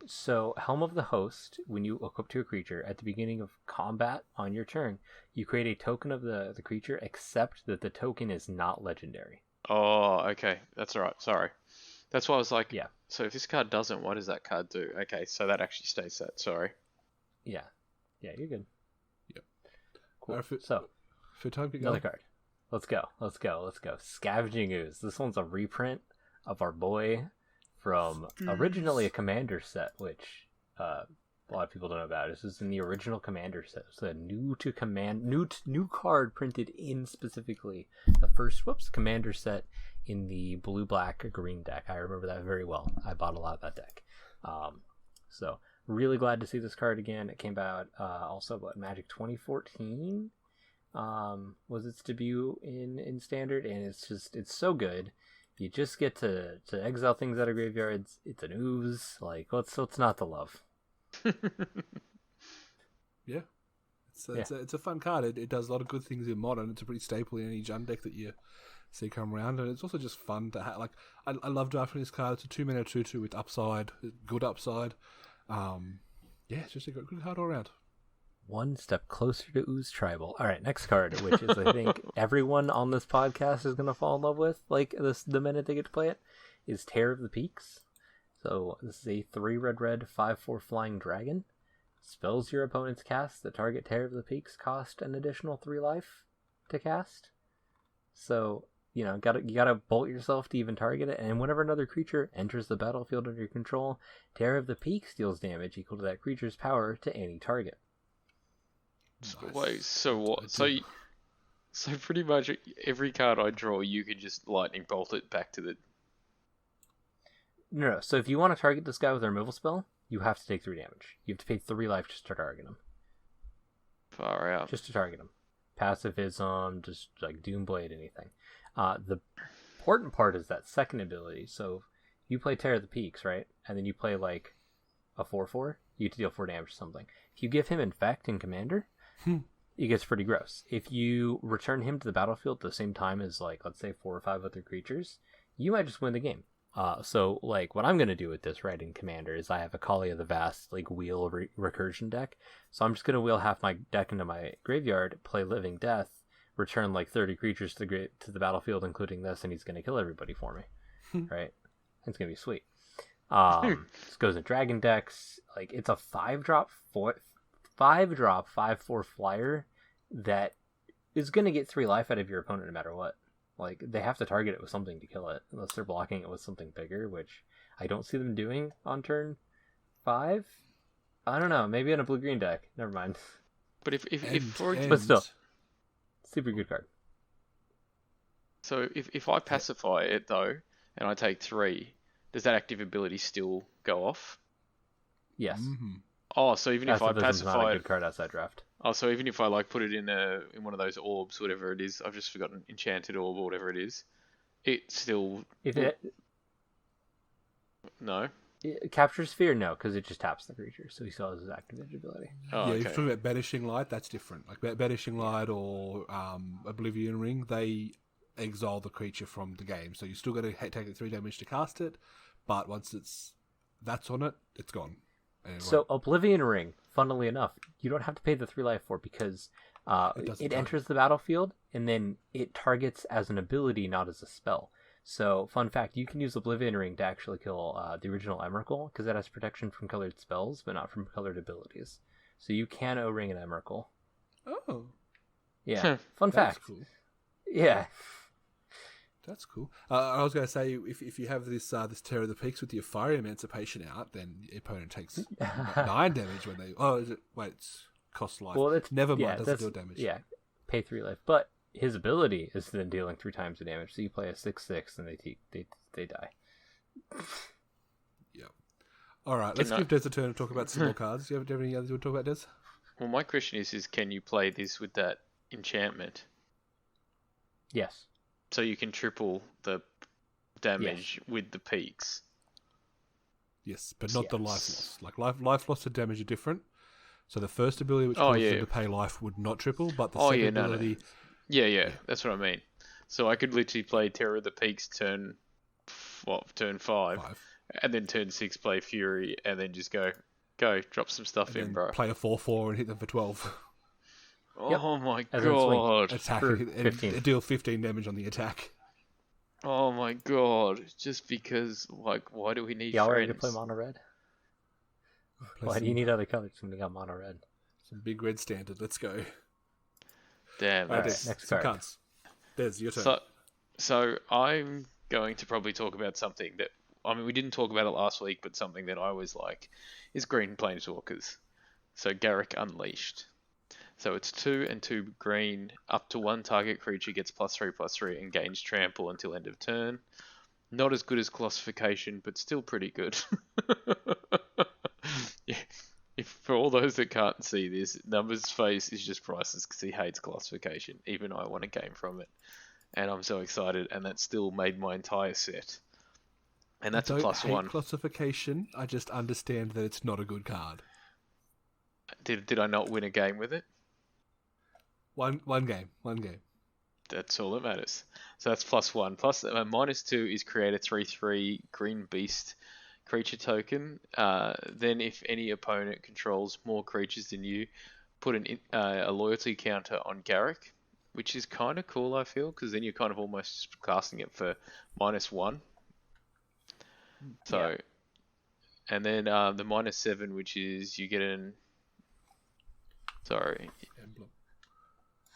So Helm of the Host, when you hook up to a creature, at the beginning of combat on your turn, you create a token of the creature, except that the token is not legendary. Oh, okay. That's all right. Sorry. That's why I was like, yeah. So if this card doesn't, what does that card do? Okay, so that actually stays set. Sorry. Yeah. Yeah, you're good. Yep. Cool. So, for time, another card. Let's go. Scavenging Ooze. This one's a reprint of our boy from originally a Commander set, which a lot of people don't know about. This is in the original Commander set. It's a new card printed in specifically the first Commander set in the blue, black, green deck. I remember that very well. I bought a lot of that deck. So really glad to see this card again. It came out also Magic 2014 was its debut in Standard, and it's so good. You just get to exile things out of graveyards. It's an ooze. Like, what's not to love? Yeah. It's a fun card. It does a lot of good things in Modern. It's a pretty staple in any Jund deck that you see come around, and it's also just fun to have. Like, I love drafting this card. It's a 2-mana 2/2 with upside, good upside. It's just a good card all around. One step closer to Ooze Tribal. All right, next card, which is I think everyone on this podcast is going to fall in love with, like the minute they get to play it, is Terror of the Peaks. So this is a 3/3 5/4 flying dragon. Spells your opponent's cast that target Terror of the Peaks cost an additional 3 life to cast. So you gotta bolt yourself to even target it, and whenever another creature enters the battlefield under your control, Terror of the Peaks deals damage equal to that creature's power to any target. Nice. Wait, so what? So pretty much every card I draw, you could just lightning bolt it back to the... No. So if you want to target this guy with a removal spell, you have to take 3 damage. You have to pay 3 life just to target him. Far out. Just to target him. Pacifism, just like Doomblade, anything. The important part is that second ability. So you play Terror of the Peaks, right? And then you play like a 4/4. You get to deal 4 damage to something. If you give him Infect in Commander, it gets pretty gross. If you return him to the battlefield at the same time as, like, let's say 4 or 5 other creatures, you might just win the game. So, like, what I'm going to do with this, right, in Commander is I have a Kali of the Vast, like, wheel recursion deck. So I'm just going to wheel half my deck into my graveyard, play Living Death, return, like, 30 creatures to the battlefield, including this, and he's going to kill everybody for me. Right? It's going to be sweet. This goes in Dragon decks. Like, it's a 5-drop 5/4 flyer that is going to get 3 life out of your opponent no matter what. Like, they have to target it with something to kill it, unless they're blocking it with something bigger, which I don't see them doing on turn 5. I don't know, maybe in a blue-green deck. Never mind. But but still, super good card. So if I pacify it though, and I take 3, does that active ability still go off? Yes. Mm-hmm. Oh, so even if I pacify not a good card outside draft. Oh, so even if I like put it in one of those orbs, whatever it is, I've just forgotten, enchanted orb or whatever it is, it still... No? It captures Sphere? No, because it just taps the creature, so he still has his activated ability. Oh, yeah, okay. if you're talking about Banishing Light, that's different. Like Banishing Light or Oblivion Ring, they exile the creature from the game, so you still got to take the 3 damage to cast it, but once that's on it, it's gone. Anyway. So Oblivion Ring, funnily enough, you don't have to pay the 3 life for, because it enters the battlefield and then it targets as an ability, not as a spell. So, fun fact, you can use Oblivion Ring to actually kill the original Emrakul, because it has protection from colored spells, but not from colored abilities. So you can O-ring an Emrakul. Oh. Yeah, fun fact. Cool. Yeah. That's cool. I was going to say, if you have this Terror of the Peaks with your Fire Emancipation out, then your opponent takes 9 damage when they... Oh, is it... Wait, it's cost life. Well, never mind, doesn't deal damage. Yeah, pay 3 life. But his ability is then dealing 3 times the damage, so you play a 6/6 and they die. Yeah. Alright, let's give Des a turn to talk about some more cards. Do you have any others you want to talk about, Des? Well, my question is can you play this with that enchantment? Yes. So you can triple the damage with the peaks. Yes, but not the life loss. Like life loss and damage are different. So the first ability, which causes them to pay life, would not triple, but the second ability... Yeah, that's what I mean. So I could literally play Terror of the Peaks turn 5, and then turn 6 play Fury, and then just go, drop some stuff in, bro. Play a 4/4 and hit them for 12. Oh my god. Attack and deal 15 damage on the attack. Oh my god. Just because, like, why do we need Y'all friends? ready to play mono red? Why do you need other colors when you got mono red? Some big red standard. Let's go. Damn. Right, next card. Cards. Des, your turn. So I'm going to probably talk about something that, I mean, we didn't talk about it last week, but something that I always like is green planeswalkers. So Garruk Unleashed. So it's 2 and 2 green. Up to 1 target creature gets +3/+3 and gains trample until end of turn. Not as good as Classification, but still pretty good. Yeah. If for all those that can't see this, Numbers' face is just priceless because he hates Classification. Even I want a game from it. And I'm so excited, and that still made my entire set. And that's a +1. I don't hate Classification, I just understand that it's not a good card. Did I not win a game with it? One game. That's all that matters. So that's +1. Plus, -2 is create a 3/3 green beast creature token. Then if any opponent controls more creatures than you, put a loyalty counter on Garruk, which is kind of cool, I feel, because then you're kind of almost casting it for -1. So, and then the -7, which is you get an... Sorry. Emblem.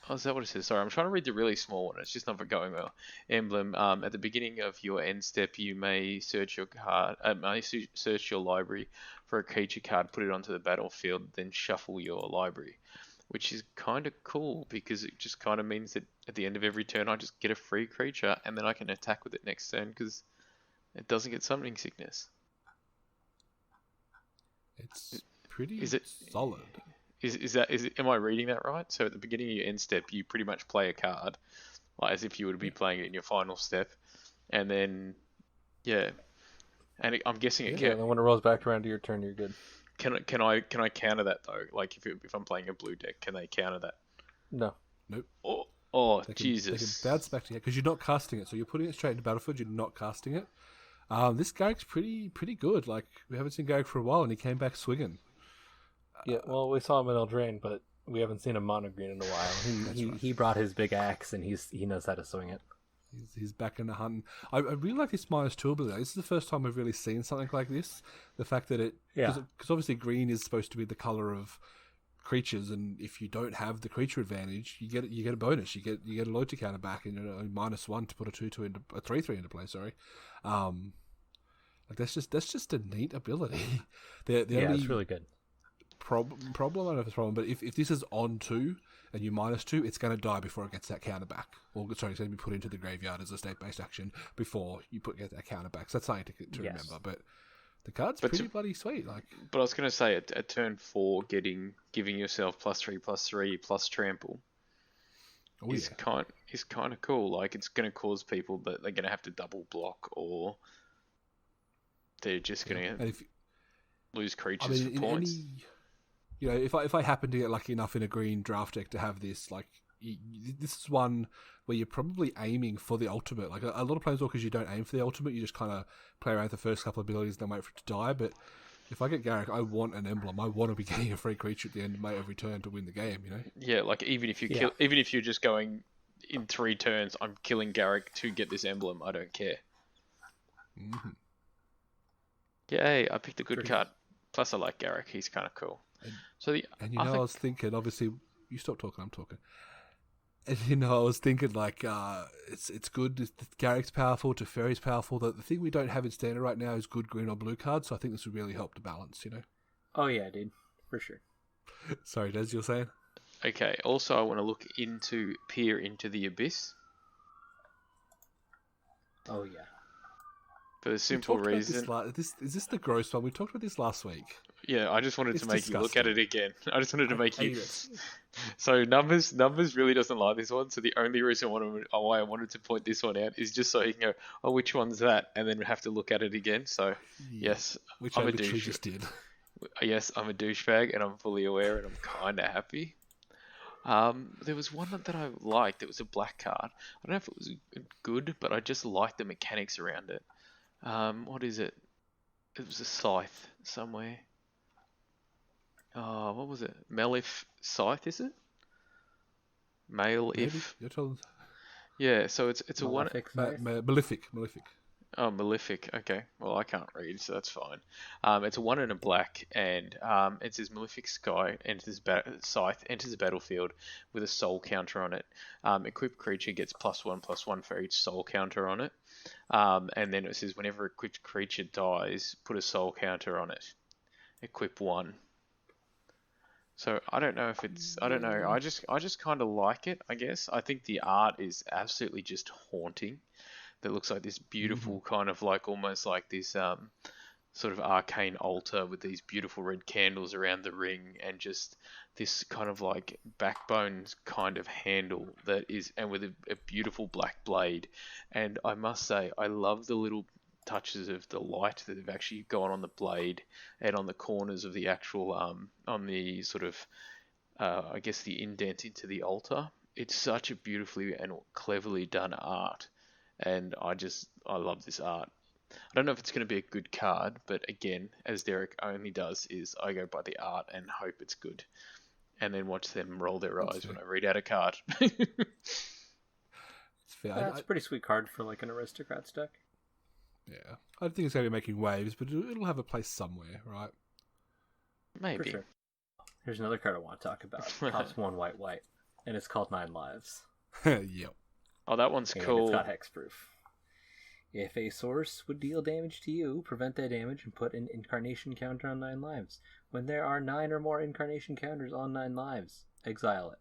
Oh, is that what it says? Sorry, I'm trying to read the really small one. It's just not going well. Emblem. At the beginning of your end step, you may search your library for a creature card, put it onto the battlefield, then shuffle your library, which is kind of cool because it just kind of means that at the end of every turn, I just get a free creature and then I can attack with it next turn because it doesn't get summoning sickness. It's pretty solid. Am I reading that right? So at the beginning of your end step, you pretty much play a card, like as if you would be playing it in your final step, and then, and I'm guessing it. And then when it rolls back around to your turn, you're good. Can I counter that though? Like if I'm playing a blue deck, can they counter that? No. Nope. Jesus. They can bounce back to you because you're not casting it, so you're putting it straight into battlefield. You're not casting it. This Garruk's pretty good. Like we haven't seen Garruk for a while, and he came back swinging. Yeah, well, we saw him in Eldraine, but we haven't seen him mono green in a while. He brought his big axe, and he knows how to swing it. He's back in the hunt. I really like this -2 ability. This is the first time I've really seen something like this. The fact that because obviously green is supposed to be the color of creatures, and if you don't have the creature advantage, you get a bonus. You get a loyalty counter back, and a -1 to put a 2/2 into a 3/3 into play. Sorry, like that's just a neat ability. It's really good. Problem, I don't know if it's a problem, but if this is on 2 and you -2, it's going to die before it gets that counter back. Or sorry, it's going to be put into the graveyard as a state-based action before you get that counter back. So that's something to remember. But the card's pretty bloody sweet. Like, but I was going to say at turn 4, giving yourself +3/+3 plus trample is kind of cool. Like it's going to cause people that they're going to have to double block, or they're just going to lose creatures for points. If I happen to get lucky enough in a green draft deck to have this, like, this is one where you're probably aiming for the ultimate. Like, a lot of planeswalkers, you don't aim for the ultimate. You just kind of play around with the first couple of abilities and then wait for it to die. But if I get Garruk, I want an emblem. I want to be getting a free creature at the end of my every turn to win the game, you know? Yeah, like, even if you're just going in 3 turns, I'm killing Garruk to get this emblem, I don't care. Mm-hmm. Yay, I picked a good card. Plus, I like Garruk. He's kind of cool. I was thinking, obviously, you stop talking, I'm talking. And I was thinking, like, it's good. Garruk's powerful, Teferi's powerful. The thing we don't have in standard right now is good green or blue cards, so I think this would really help the balance, you know? Oh, yeah, dude. For sure. Sorry, Des, you were saying? Okay, also, I want to peer into the abyss. Oh, yeah. For the simple reason... Is this the gross one? We talked about this last week. Yeah, I just wanted to make you look at it again. I just wanted to make you... it. So numbers really doesn't like this one. So the only reason why I wanted to point this one out is just so he can go, oh, which one's that? And then have to look at it again. So yes, which I literally just did. Yes, I'm a douchebag and I'm fully aware and I'm kind of happy. There was one that I liked. It was a black card. I don't know if it was good, but I just liked the mechanics around it. What is it? It was a scythe somewhere. Oh, what was it? Melif Scythe, is it? Maleif. You're telling... Yeah, so it's a one. Malefic. Oh, Malefic. Okay. Well, I can't read, so that's fine. It's a 1 and a black, and it says Malefic Scythe enters the battlefield with a soul counter on it. Equipped creature gets +1/+1 for each soul counter on it. And then it says whenever equipped creature dies, put a soul counter on it. Equip 1. So I don't know if it's... I don't know. I just kind of like it, I guess. I think the art is absolutely just haunting. That looks like this beautiful kind of like almost like this sort of arcane altar with these beautiful red candles around the ring and just this kind of like backbone kind of handle that is, and with a beautiful black blade. And I must say, I love the little touches of the light that have actually gone on the blade and on the corners of the actual on the sort of I guess the indent into the altar. It's such a beautifully and cleverly done art, and I love this art. I don't know if it's going to be a good card, but again, as Derek only does, is I go by the art and hope it's good, and then watch them roll their eyes when I read out a card. It's fair. That's a pretty sweet card for like an aristocrat deck. Yeah, I don't think it's going to be making waves, but it'll have a place somewhere, right? Maybe. Sure. Here's another card I want to talk about. Costs 1 white, and it's called 9 lives. Yep. Oh, that one's and cool. It's got hexproof. If a source would deal damage to you, prevent that damage and put an incarnation counter on 9 lives. When there are 9 or more incarnation counters on 9 lives, exile it.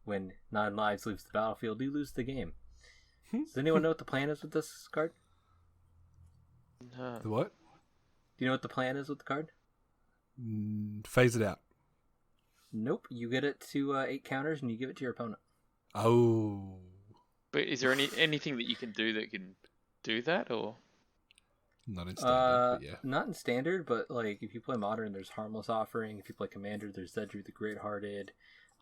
When 9 lives leaves the battlefield, you lose the game. Does anyone know what the plan is with this card? The what? Do you know what the plan is with the card? Phase it out. Nope. You get it to 8 counters and you give it to your opponent. Oh. But is there anything that you can do that can do that, or? Not in standard, but yeah. Not in standard, but like if you play modern, there's Harmless Offering. If you play commander, there's Zedru the Great-Hearted.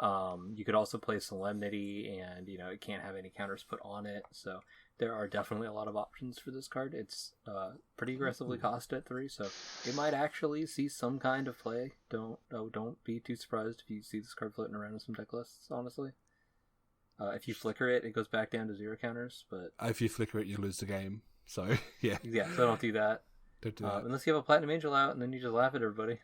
You could also play Solemnity, and it can't have any counters put on it. So there are definitely a lot of options for this card. It's pretty aggressively cost at 3, so it might actually see some kind of play. Don't be too surprised if you see this card floating around in some deck lists, honestly. If you flicker it, it goes back down to 0 counters. But if you flicker it, you lose the game. So yeah. Yeah, so don't do that. Don't do that. Unless you have a Platinum Angel out, and then you just laugh at everybody.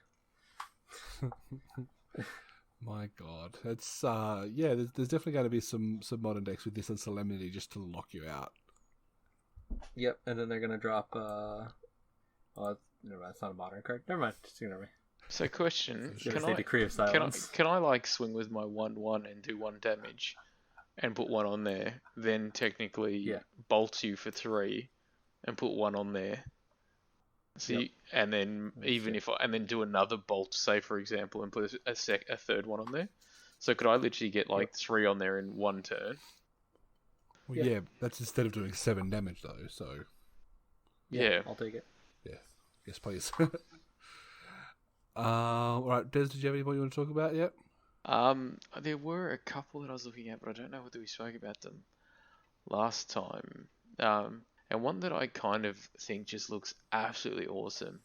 My God, it's there's definitely going to be some modern decks with this and Solemnity just to lock you out. Yep, and then they're gonna drop. Never mind, it's not a modern card. Never mind, just ignore me. So, question: Can I Decree of Silence? Can I like swing with my 1/1 and do 1 damage, and put 1 on there? Then technically bolt you for 3, and put 1 on there. See, and then and then do another bolt, say for example, and put a third one on there. So could I literally get like 3 on there in 1 turn? Well, yeah, that's instead of doing 7 damage though. So yeah, I'll take it. Yeah, yes, please. All right, Des, did you have anybody you want to talk about yet? There were a couple that I was looking at, but I don't know whether we spoke about them last time. And one that I kind of think just looks absolutely awesome,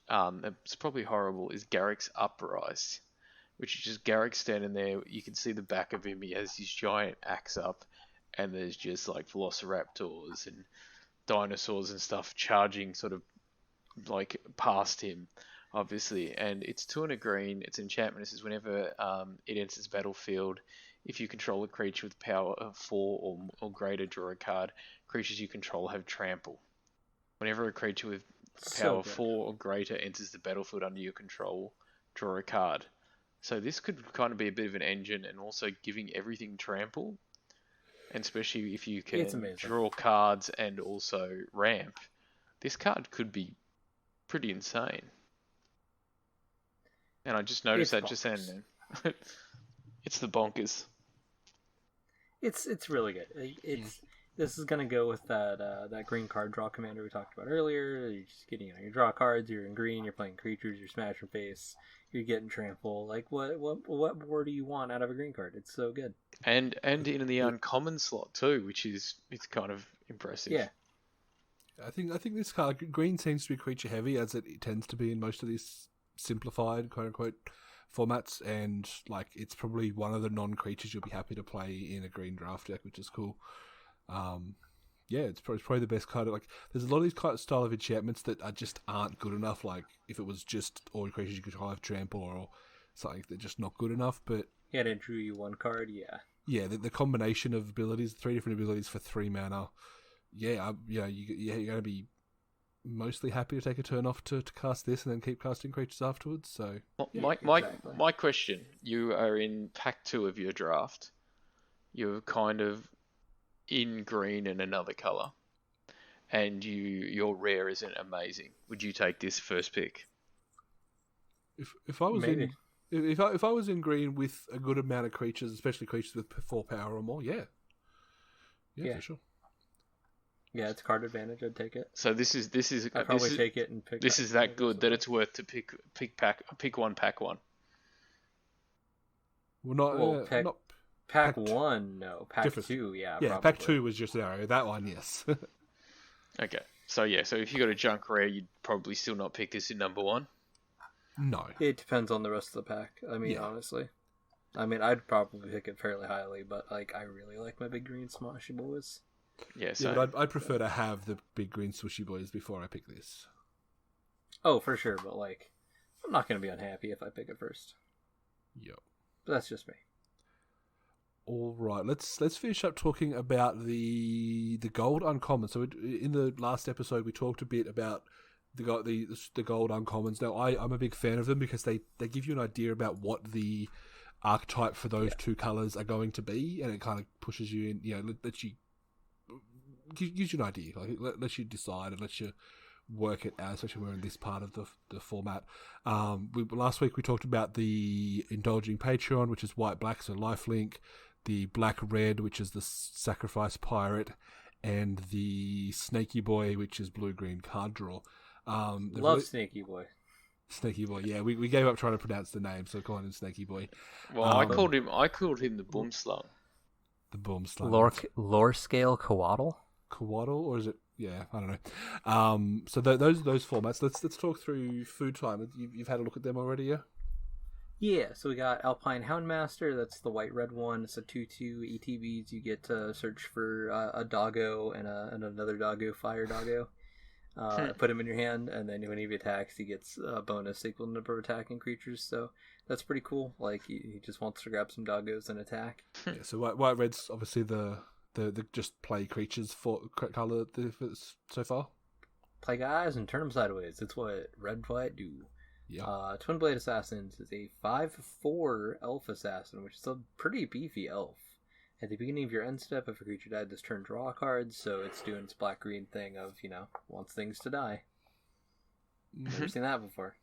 it's probably horrible, is Garrick's Uprise, which is just Garrick standing there. You can see the back of him. He has his giant axe up, and there's just like velociraptors and dinosaurs and stuff charging sort of like past him, obviously. And it's 2 and a green. Its enchantment is whenever it enters the battlefield, if you control a creature with power of 4 or greater, draw a card. Creatures you control have trample. Whenever a creature with power of 4 or greater enters the battlefield under your control, draw a card. So this could kind of be a bit of an engine, and also giving everything trample. And especially if you can draw cards and also ramp, this card could be pretty insane. And I just noticed that just then. It's the bonkers. It's really good. This is gonna go with that green card draw commander we talked about earlier. You're just getting, you draw cards. You're in green. You're playing creatures. You're smashing face. You're getting trample. Like what more do you want out of a green card? It's so good. And in the uncommon slot too, which is it's kind of impressive. Yeah. I think this card green seems to be creature heavy, as it tends to be in most of these simplified quote unquote formats, and like it's probably one of the non-creatures you'll be happy to play in a green draft deck, which is cool. Yeah, it's probably the best card. Like, there's a lot of these kind of style of enchantments that just aren't good enough. Like, if it was just all creatures you could have trample or something, they're just not good enough. But yeah, it drew you one card. Yeah, the combination of abilities, 3 different abilities for 3 mana. You're going to be mostly happy to take a turn off to cast this and then keep casting creatures afterwards. So my question: you are in pack 2 of your draft. You're kind of in green and another color, and your rare isn't amazing. Would you take this first pick? If I was if I was in green with a good amount of creatures, especially creatures with 4 power or more, yeah, for sure. Yeah, it's card advantage. I'd take it. So this is I'd probably take it and pick. This is that good that it's worth to pick one, pack 1. Well, not pack 1. No, pack different. 2. Yeah, yeah. probably. Pack 2 was your scenario. That one, yes. Okay, so if you got a junk rare, you'd probably still not pick this in number 1. No, it depends on the rest of the pack. I mean, honestly, I'd probably pick it fairly highly, but like I really like my big green smushy boys. Yeah, but I'd prefer to have the big green swishy boys before I pick this. Oh, for sure, but like, I'm not going to be unhappy if I pick it first. Yep. But that's just me. All right, let's finish up talking about the gold uncommon. So in the last episode, we talked a bit about the gold uncommons. Now, I'm a big fan of them because they give you an idea about what the archetype for those 2 colors are going to be, and it kind of pushes you in. Lets you gives you an idea, like lets you decide and lets you work it out, especially when we're in this part of the format. Last week we talked about the Indulging Patreon, which is white-black, so lifelink, the black-red, which is the Sacrifice Pirate, and the Snaky Boy, which is blue-green card draw. Snaky Boy. Snaky Boy, yeah. We gave up trying to pronounce the name, so calling him Snaky Boy. Well, I called him the Boomslung. The Boomslung. Lore scale Coatl? Coatl, or is it? Yeah, I don't know. So those formats. Let's talk through Food Time. You've had a look at them already, yeah? Yeah. So we got Alpine Houndmaster. That's the white-red one. It's a 2/2 ETBs. You get to search for a doggo and another doggo, fire doggo. Put him in your hand, and then when he attacks, he gets a bonus equal to the number of attacking creatures. So that's pretty cool. Like he just wants to grab some doggos and attack. Yeah. So white red's obviously the just play creatures for color so far. Play guys and turn them sideways. It's what red white do. Yeah. Twin Blade Assassins is a 5/4 elf assassin, which is a pretty beefy elf. At the beginning of your end step, if a creature died this turn, draw a card, so it's doing its black-green thing of, wants things to die. Never seen that before.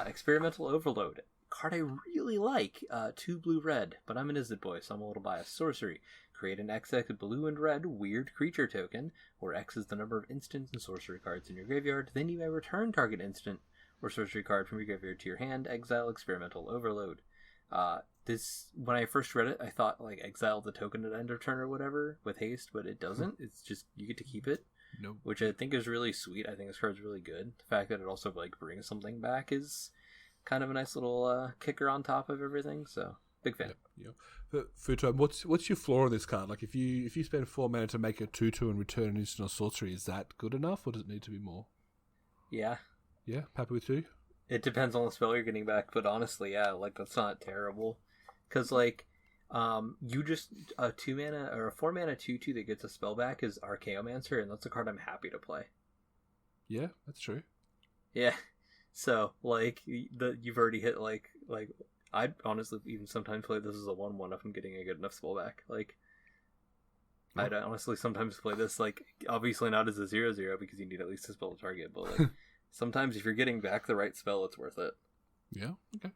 Experimental Overload. Card I really like. 2 blue-red, but I'm an Izzet boy, so I'm a little biased. Sorcery. Create an XX blue and red weird creature token, where X is the number of instant and sorcery cards in your graveyard. Then you may return target instant or sorcery card from your graveyard to your hand. Exile Experimental Overload. When I first read it, I thought like exile the token at end of turn or whatever with haste, but it doesn't. It's just you get to keep it, which I think is really sweet. I think this card's really good. The fact that it also like brings something back is kind of a nice little kicker on top of everything. So big fan. Yeah. Food Time, what's your flaw on this card? Like if you spend 4 mana to make a 2/2 and return an instant or sorcery, is that good enough, or does it need to be more? Yeah. Yeah, happy with 2. It depends on the spell you're getting back, but honestly, yeah, like that's not terrible. Because, like, you just, a 2 mana, or a 4 mana 2/2 that gets a spell back is Archaeomancer, and that's a card I'm happy to play. Yeah, that's true. Yeah. So, like, you've already hit, like, I'd honestly even sometimes play this as a 1/1 if I'm getting a good enough spell back. Like, I'd honestly sometimes play this, like, obviously not as a 0/0 because you need at least a spell to target, but like sometimes if you're getting back the right spell, it's worth it. Yeah, okay.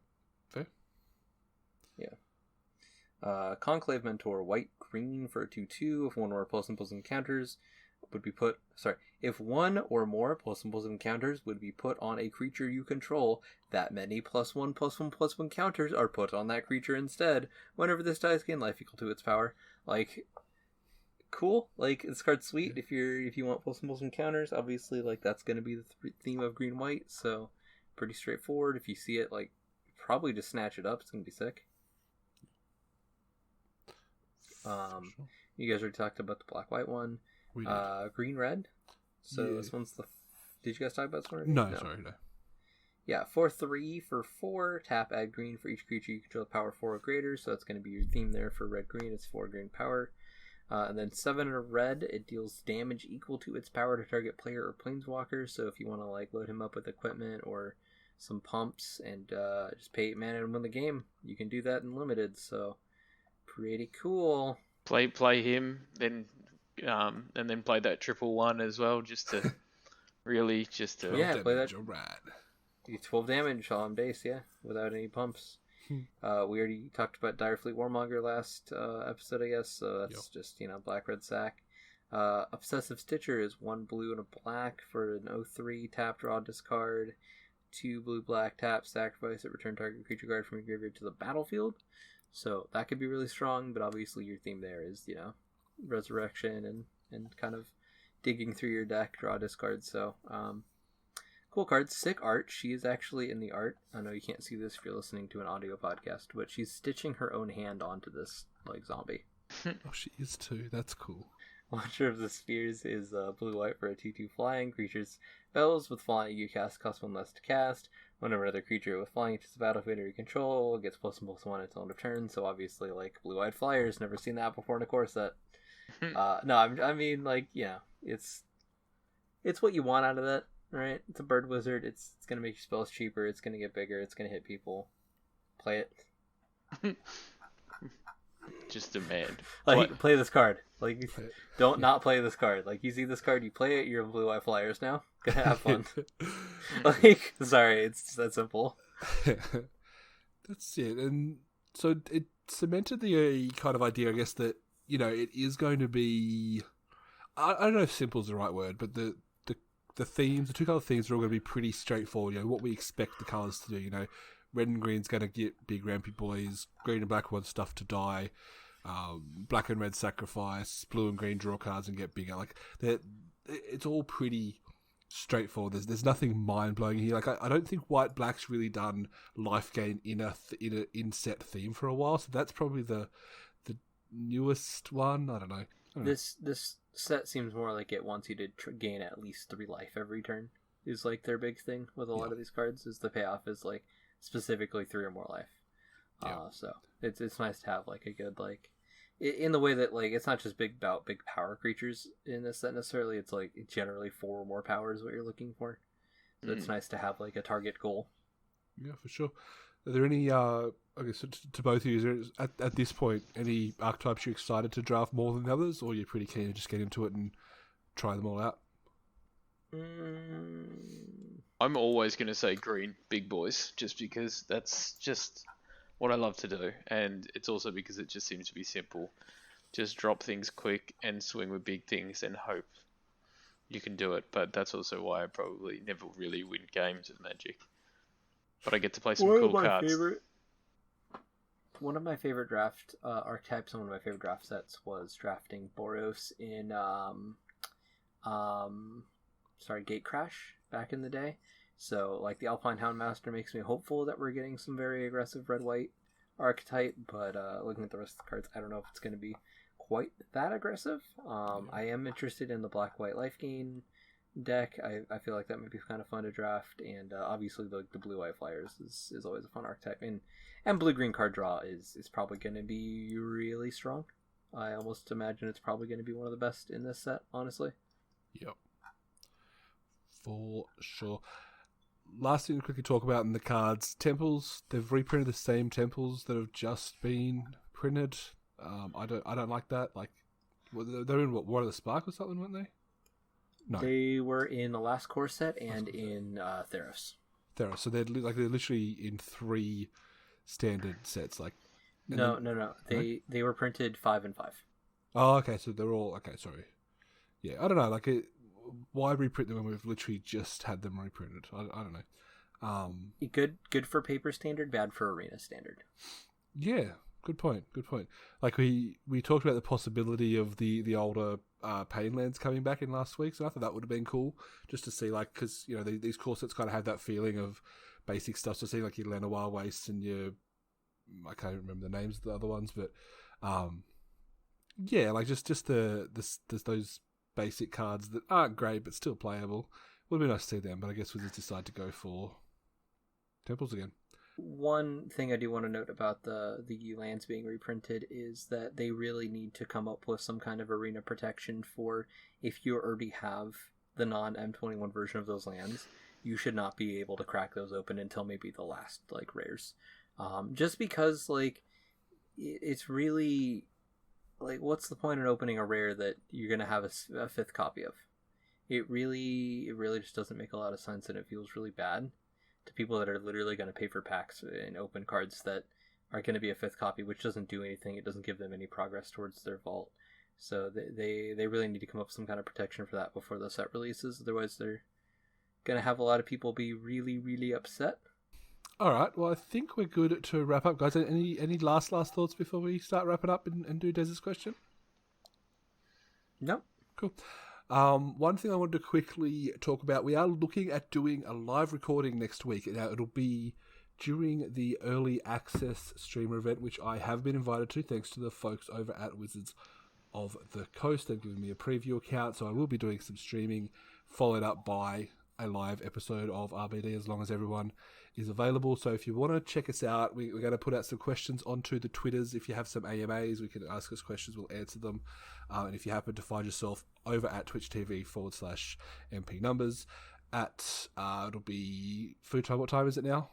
Fair. Yeah. Conclave Mentor, white, green for a 2/2. If one or more + encounters would be put... Sorry. If one or more + encounters would be put on a creature you control, that many +1/+1/+1 counters are put on that creature instead. Whenever this dies, gain life equal to its power. Like... Cool, like this card's sweet. If you want +1/+1 encounters, obviously like that's gonna be the theme of green white, so pretty straightforward. If you see it, like probably just snatch it up. It's gonna be sick. You guys already talked about the black white one. We did. Green red. So this one's the. Did you guys talk about this one? No, sorry, no. Yeah, 4/3 for 4. Tap, add green for each creature you control power 4 or greater. So that's going to be your theme there for red green. It's 4 green power. And then 7 in a red, it deals damage equal to its power to target player or planeswalker. So if you want to like load him up with equipment or some pumps and just pay 8 mana and win the game, you can do that in limited. So pretty cool. Play him, then and then play that 1/1 as well, just to really yeah, play that. Right. You get 12 damage on base, yeah, without any pumps. We already talked about Direfleet Warmonger last episode, I guess, so that's just, black, red sack. Obsessive Stitcher is 1 blue and a black for an 0/3, tap, draw, discard, 2 blue, black, tap, sacrifice it, return target creature card from your graveyard to the battlefield. So that could be really strong, but obviously your theme there is, resurrection and kind of digging through your deck, draw, discard, so... Cool card. Sick art. She is actually in the art. I know you can't see this if you're listening to an audio podcast, but she's stitching her own hand onto this, like, zombie. Oh, she is too. That's cool. Watcher of the Spheres is blue-white for a 2/2 flying. Creatures spells with flying you cast cost 1 less to cast. Whenever another creature with flying enters the battlefield under your control, it gets +1/+1 until end of turn. So obviously, like, blue-eyed flyers, never seen that before in a core set. No, I mean, like, it's what you want out of that. Right, it's a bird wizard. It's gonna make your spells cheaper. It's gonna get bigger. It's gonna hit people. Play it. Just demand. Like, play this card. Like, don't not play this card. Like, you see this card, you play it. You're blue eye flyers now. Gonna have fun. Like, sorry, it's just that simple. That's it. And so it cemented the kind of idea, I guess, that it is going to be. I don't know if simple is the right word, but the themes, the 2 color themes are all going to be pretty straightforward. What we expect the colors to do. Red and green's going to get big rampy boys. Green and black want stuff to die. Black and red sacrifice. Blue and green draw cards and get bigger. Like it's all pretty straightforward. There's nothing mind blowing here. Like I don't think white black's really done life gain in a in-set theme for a while. So that's probably the newest one. I don't know. This set seems more like it wants you to gain at least 3 life every turn is like their big thing with a lot of these cards, is the payoff is like specifically 3 or more life. So it's nice to have like a good, like, in the way that, like, it's not just big power creatures in this set necessarily. It's like generally 4 or more power is what you're looking for, so it's nice to have like a target goal. Yeah, for sure. Are there any, I guess, to both of you, is there, at this point, any archetypes you're excited to draft more than the others, or you're pretty keen to just get into it and try them all out? I'm always going to say green, big boys, just because that's just what I love to do, and it's also because it just seems to be simple. Just drop things quick and swing with big things and hope you can do it, but that's also why I probably never really win games of Magic. But I get to play some cool cards. One of my favorite draft archetypes and one of my favorite draft sets was drafting Boros in Gatecrash back in the day. So like the Alpine Houndmaster makes me hopeful that we're getting some very aggressive red-white archetype, but looking at the rest of the cards, I don't know if it's going to be quite that aggressive. I am interested in the black-white life gain deck. I feel like that might be kind of fun to draft, and obviously the blue eye flyers is always a fun archetype, and blue green card draw is probably going to be really strong. I almost imagine it's probably going to be one of the best in this set, honestly. Yep, for sure. Last thing to quickly talk about in the cards, temples. They've reprinted the same temples that have just been printed. I don't like that. Like, They were in War of the Spark or something, weren't they? No. They were in the Last Core set and in Theros. Theros. So they're literally in 3 standard sets. No. They were printed 5 and 5. Oh, okay. So they're all okay. Sorry. Yeah, I don't know. Why reprint them when we've literally just had them reprinted? I don't know. Good for paper standard, bad for arena standard. Yeah, good point. We talked about the possibility of the older Painlands coming back in last week, so I thought that would have been cool just to see, because these core sets kind of have that feeling of basic stuff. So seeing your Lenoir Wastes and your, I can't remember the names of the other ones, but yeah, just those basic cards that aren't great but still playable. Would be nice to see them, but I guess we just decide to go for temples again. One thing I do want to note about the lands being reprinted is that they really need to come up with some kind of arena protection for, if you already have the non-M21 version of those lands, you should not be able to crack those open until maybe the last rares. Just because it's really what's the point in opening a rare that you're gonna have a 5th copy of? It really just doesn't make a lot of sense, and it feels really bad to people that are literally going to pay for packs and open cards that are going to be a 5th copy, which doesn't do anything. It doesn't give them any progress towards their vault. So they really need to come up with some kind of protection for that before the set releases. Otherwise, they're going to have a lot of people be really, really upset. All right. Well, I think we're good to wrap up, guys. Any last thoughts before we start wrapping up and do Dez's question? No. Cool. One thing I wanted to quickly talk about, we are looking at doing a live recording next week. Now, it'll be during the early access streamer event, which I have been invited to, thanks to the folks over at Wizards of the Coast. They've given me a preview account, so I will be doing some streaming, followed up by a live episode of RBD, as long as everyone is available. So if you want to check us out, we're going to put out some questions onto the Twitters. If you have some AMAs, we can ask us questions, we'll answer them. And if you happen to find yourself over at twitch.tv/MP numbers it'll be food time. What time is it now?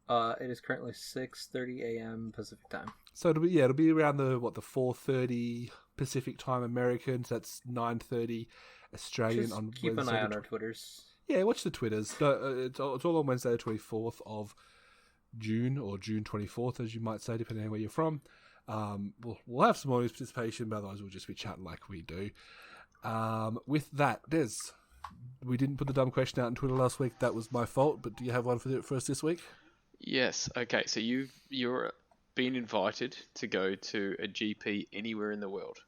It is currently 6:30 a.m. Pacific time. So it'll be around the 4:30 Pacific time American. So that's 9:30 Australian. Just on keep Wednesday an eye on our Twitters. Yeah, watch the Twitters. It's all on Wednesday, the 24th of June, or June 24th, as you might say, depending on where you're from. We'll have some audience participation, but otherwise we'll just be chatting like we do. With that, Des, we didn't put the dumb question out on Twitter last week. That was my fault, but do you have one for us this week? Yes. Okay, so you're been invited to go to a GP anywhere in the world.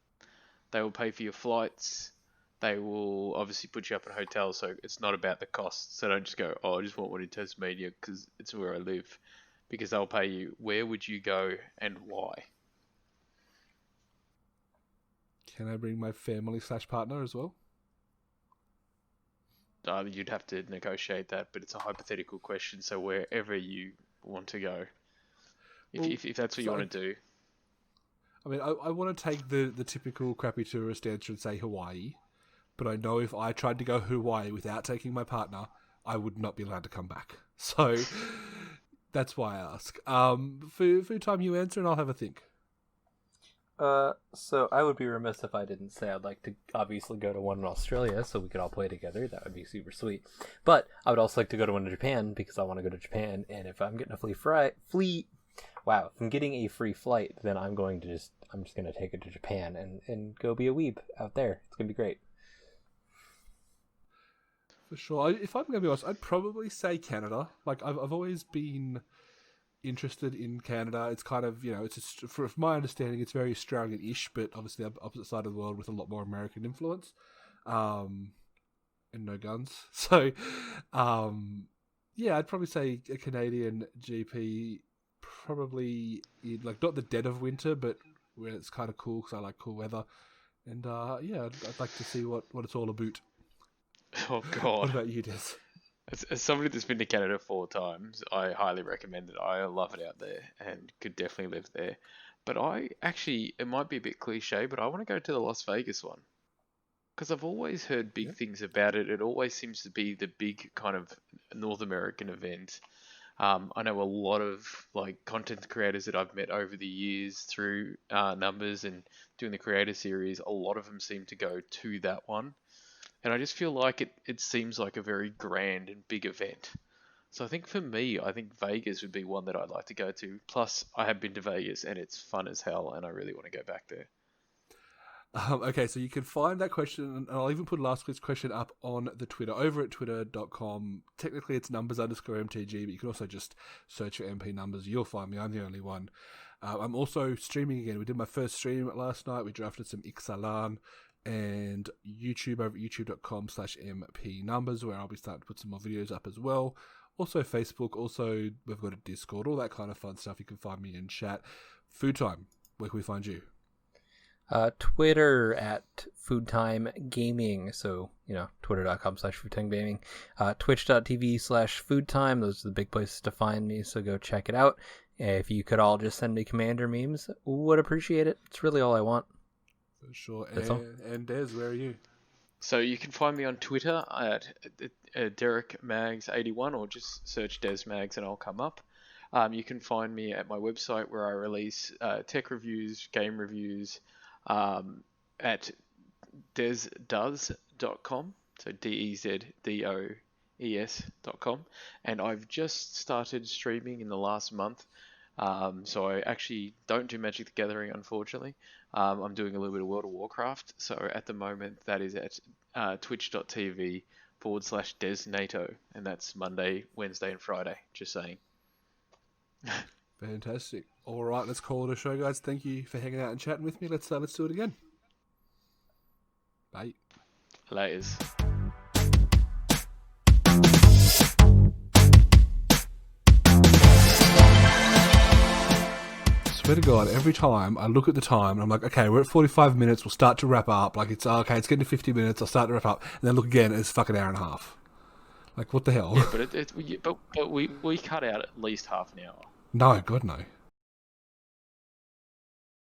They will pay for your flights. They will obviously put you up in a hotel, so it's not about the cost. So don't just go, I just want one in Tasmania because it's where I live. Because they'll pay you. Where would you go and why? Can I bring my family/partner as well? You'd have to negotiate that, but it's a hypothetical question, so wherever you want to go. If that's what you want to do. I mean, I want to take the typical crappy tourist answer and say Hawaii. But I know if I tried to go Hawaii without taking my partner, I would not be allowed to come back. So that's why I ask. Food time, you answer, and I'll have a think. So I would be remiss if I didn't say I'd like to obviously go to one in Australia so we could all play together. That would be super sweet. But I would also like to go to one in Japan because I want to go to Japan. And if I'm getting a if I'm getting a free flight, then I'm just going to take it to Japan and go be a weeb out there. It's going to be great. For sure. If I'm going to be honest, I'd probably say Canada. I've always been interested in Canada. It's kind of, from my understanding, it's very Australian-ish, but obviously the opposite side of the world with a lot more American influence. And no guns. So, I'd probably say a Canadian GP, probably in, not the dead of winter, but where it's kind of cool because I like cool weather. And, I'd like to see what it's all about. Oh, God. What about you, Des? As somebody that's been to Canada 4 times, I highly recommend it. I love it out there and could definitely live there. But it might be a bit cliche, but I want to go to the Las Vegas one. Because I've always heard big things about it. It always seems to be the big kind of North American event. I know a lot of like content creators that I've met over the years through Numbers and doing the creator series. A lot of them seem to go to that one, and I just feel like it seems like a very grand and big event. So I think for me, I think Vegas would be one that I'd like to go to. Plus, I have been to Vegas and it's fun as hell, and I really want to go back there. Okay, so you can find that question, and I'll even put last week's question up on the Twitter, over at twitter.com. Technically, it's numbers_MTG, but you can also just search for MP Numbers. You'll find me. I'm the only one. I'm also streaming again. We did my first stream last night. We drafted some Ixalan, and YouTube over at youtube.com/MP Numbers, where I'll be starting to put some more videos up as well. Also Facebook, also we've got a Discord, all that kind of fun stuff. You can find me in chat. Food Time, where can we find you? Twitter at Foodtimegaming, so twitter.com/Foodtimegaming, twitch.tv/Foodtime. Those are the big places to find me, so go check it out. If you could all just send me Commander memes, would appreciate it. It's really all I want. For sure. And Des, where are you? So you can find me on Twitter at DerekMaggs81, or just search DesMags and I'll come up. You can find me at my website where I release tech reviews, game reviews, at desdoes.com, so DEZDOES.com, and I've just started streaming in the last month, so I actually don't do Magic the Gathering, unfortunately. I'm doing a little bit of World of Warcraft, so at the moment that is at twitch.tv/DesNato, and that's Monday, Wednesday and Friday, just saying. Fantastic. All right, let's call it a show, guys. Thank you for hanging out and chatting with me. Let's do it again. Bye. Laters. Swear to God, every time I look at the time and I'm like, okay, we're at 45 minutes. We'll start to wrap up. Like it's okay. It's getting to 50 minutes. I'll start to wrap up, and then look again. And it's fucking hour and a half. Like what the hell? Yeah, but we cut out at least half an hour. No, God no.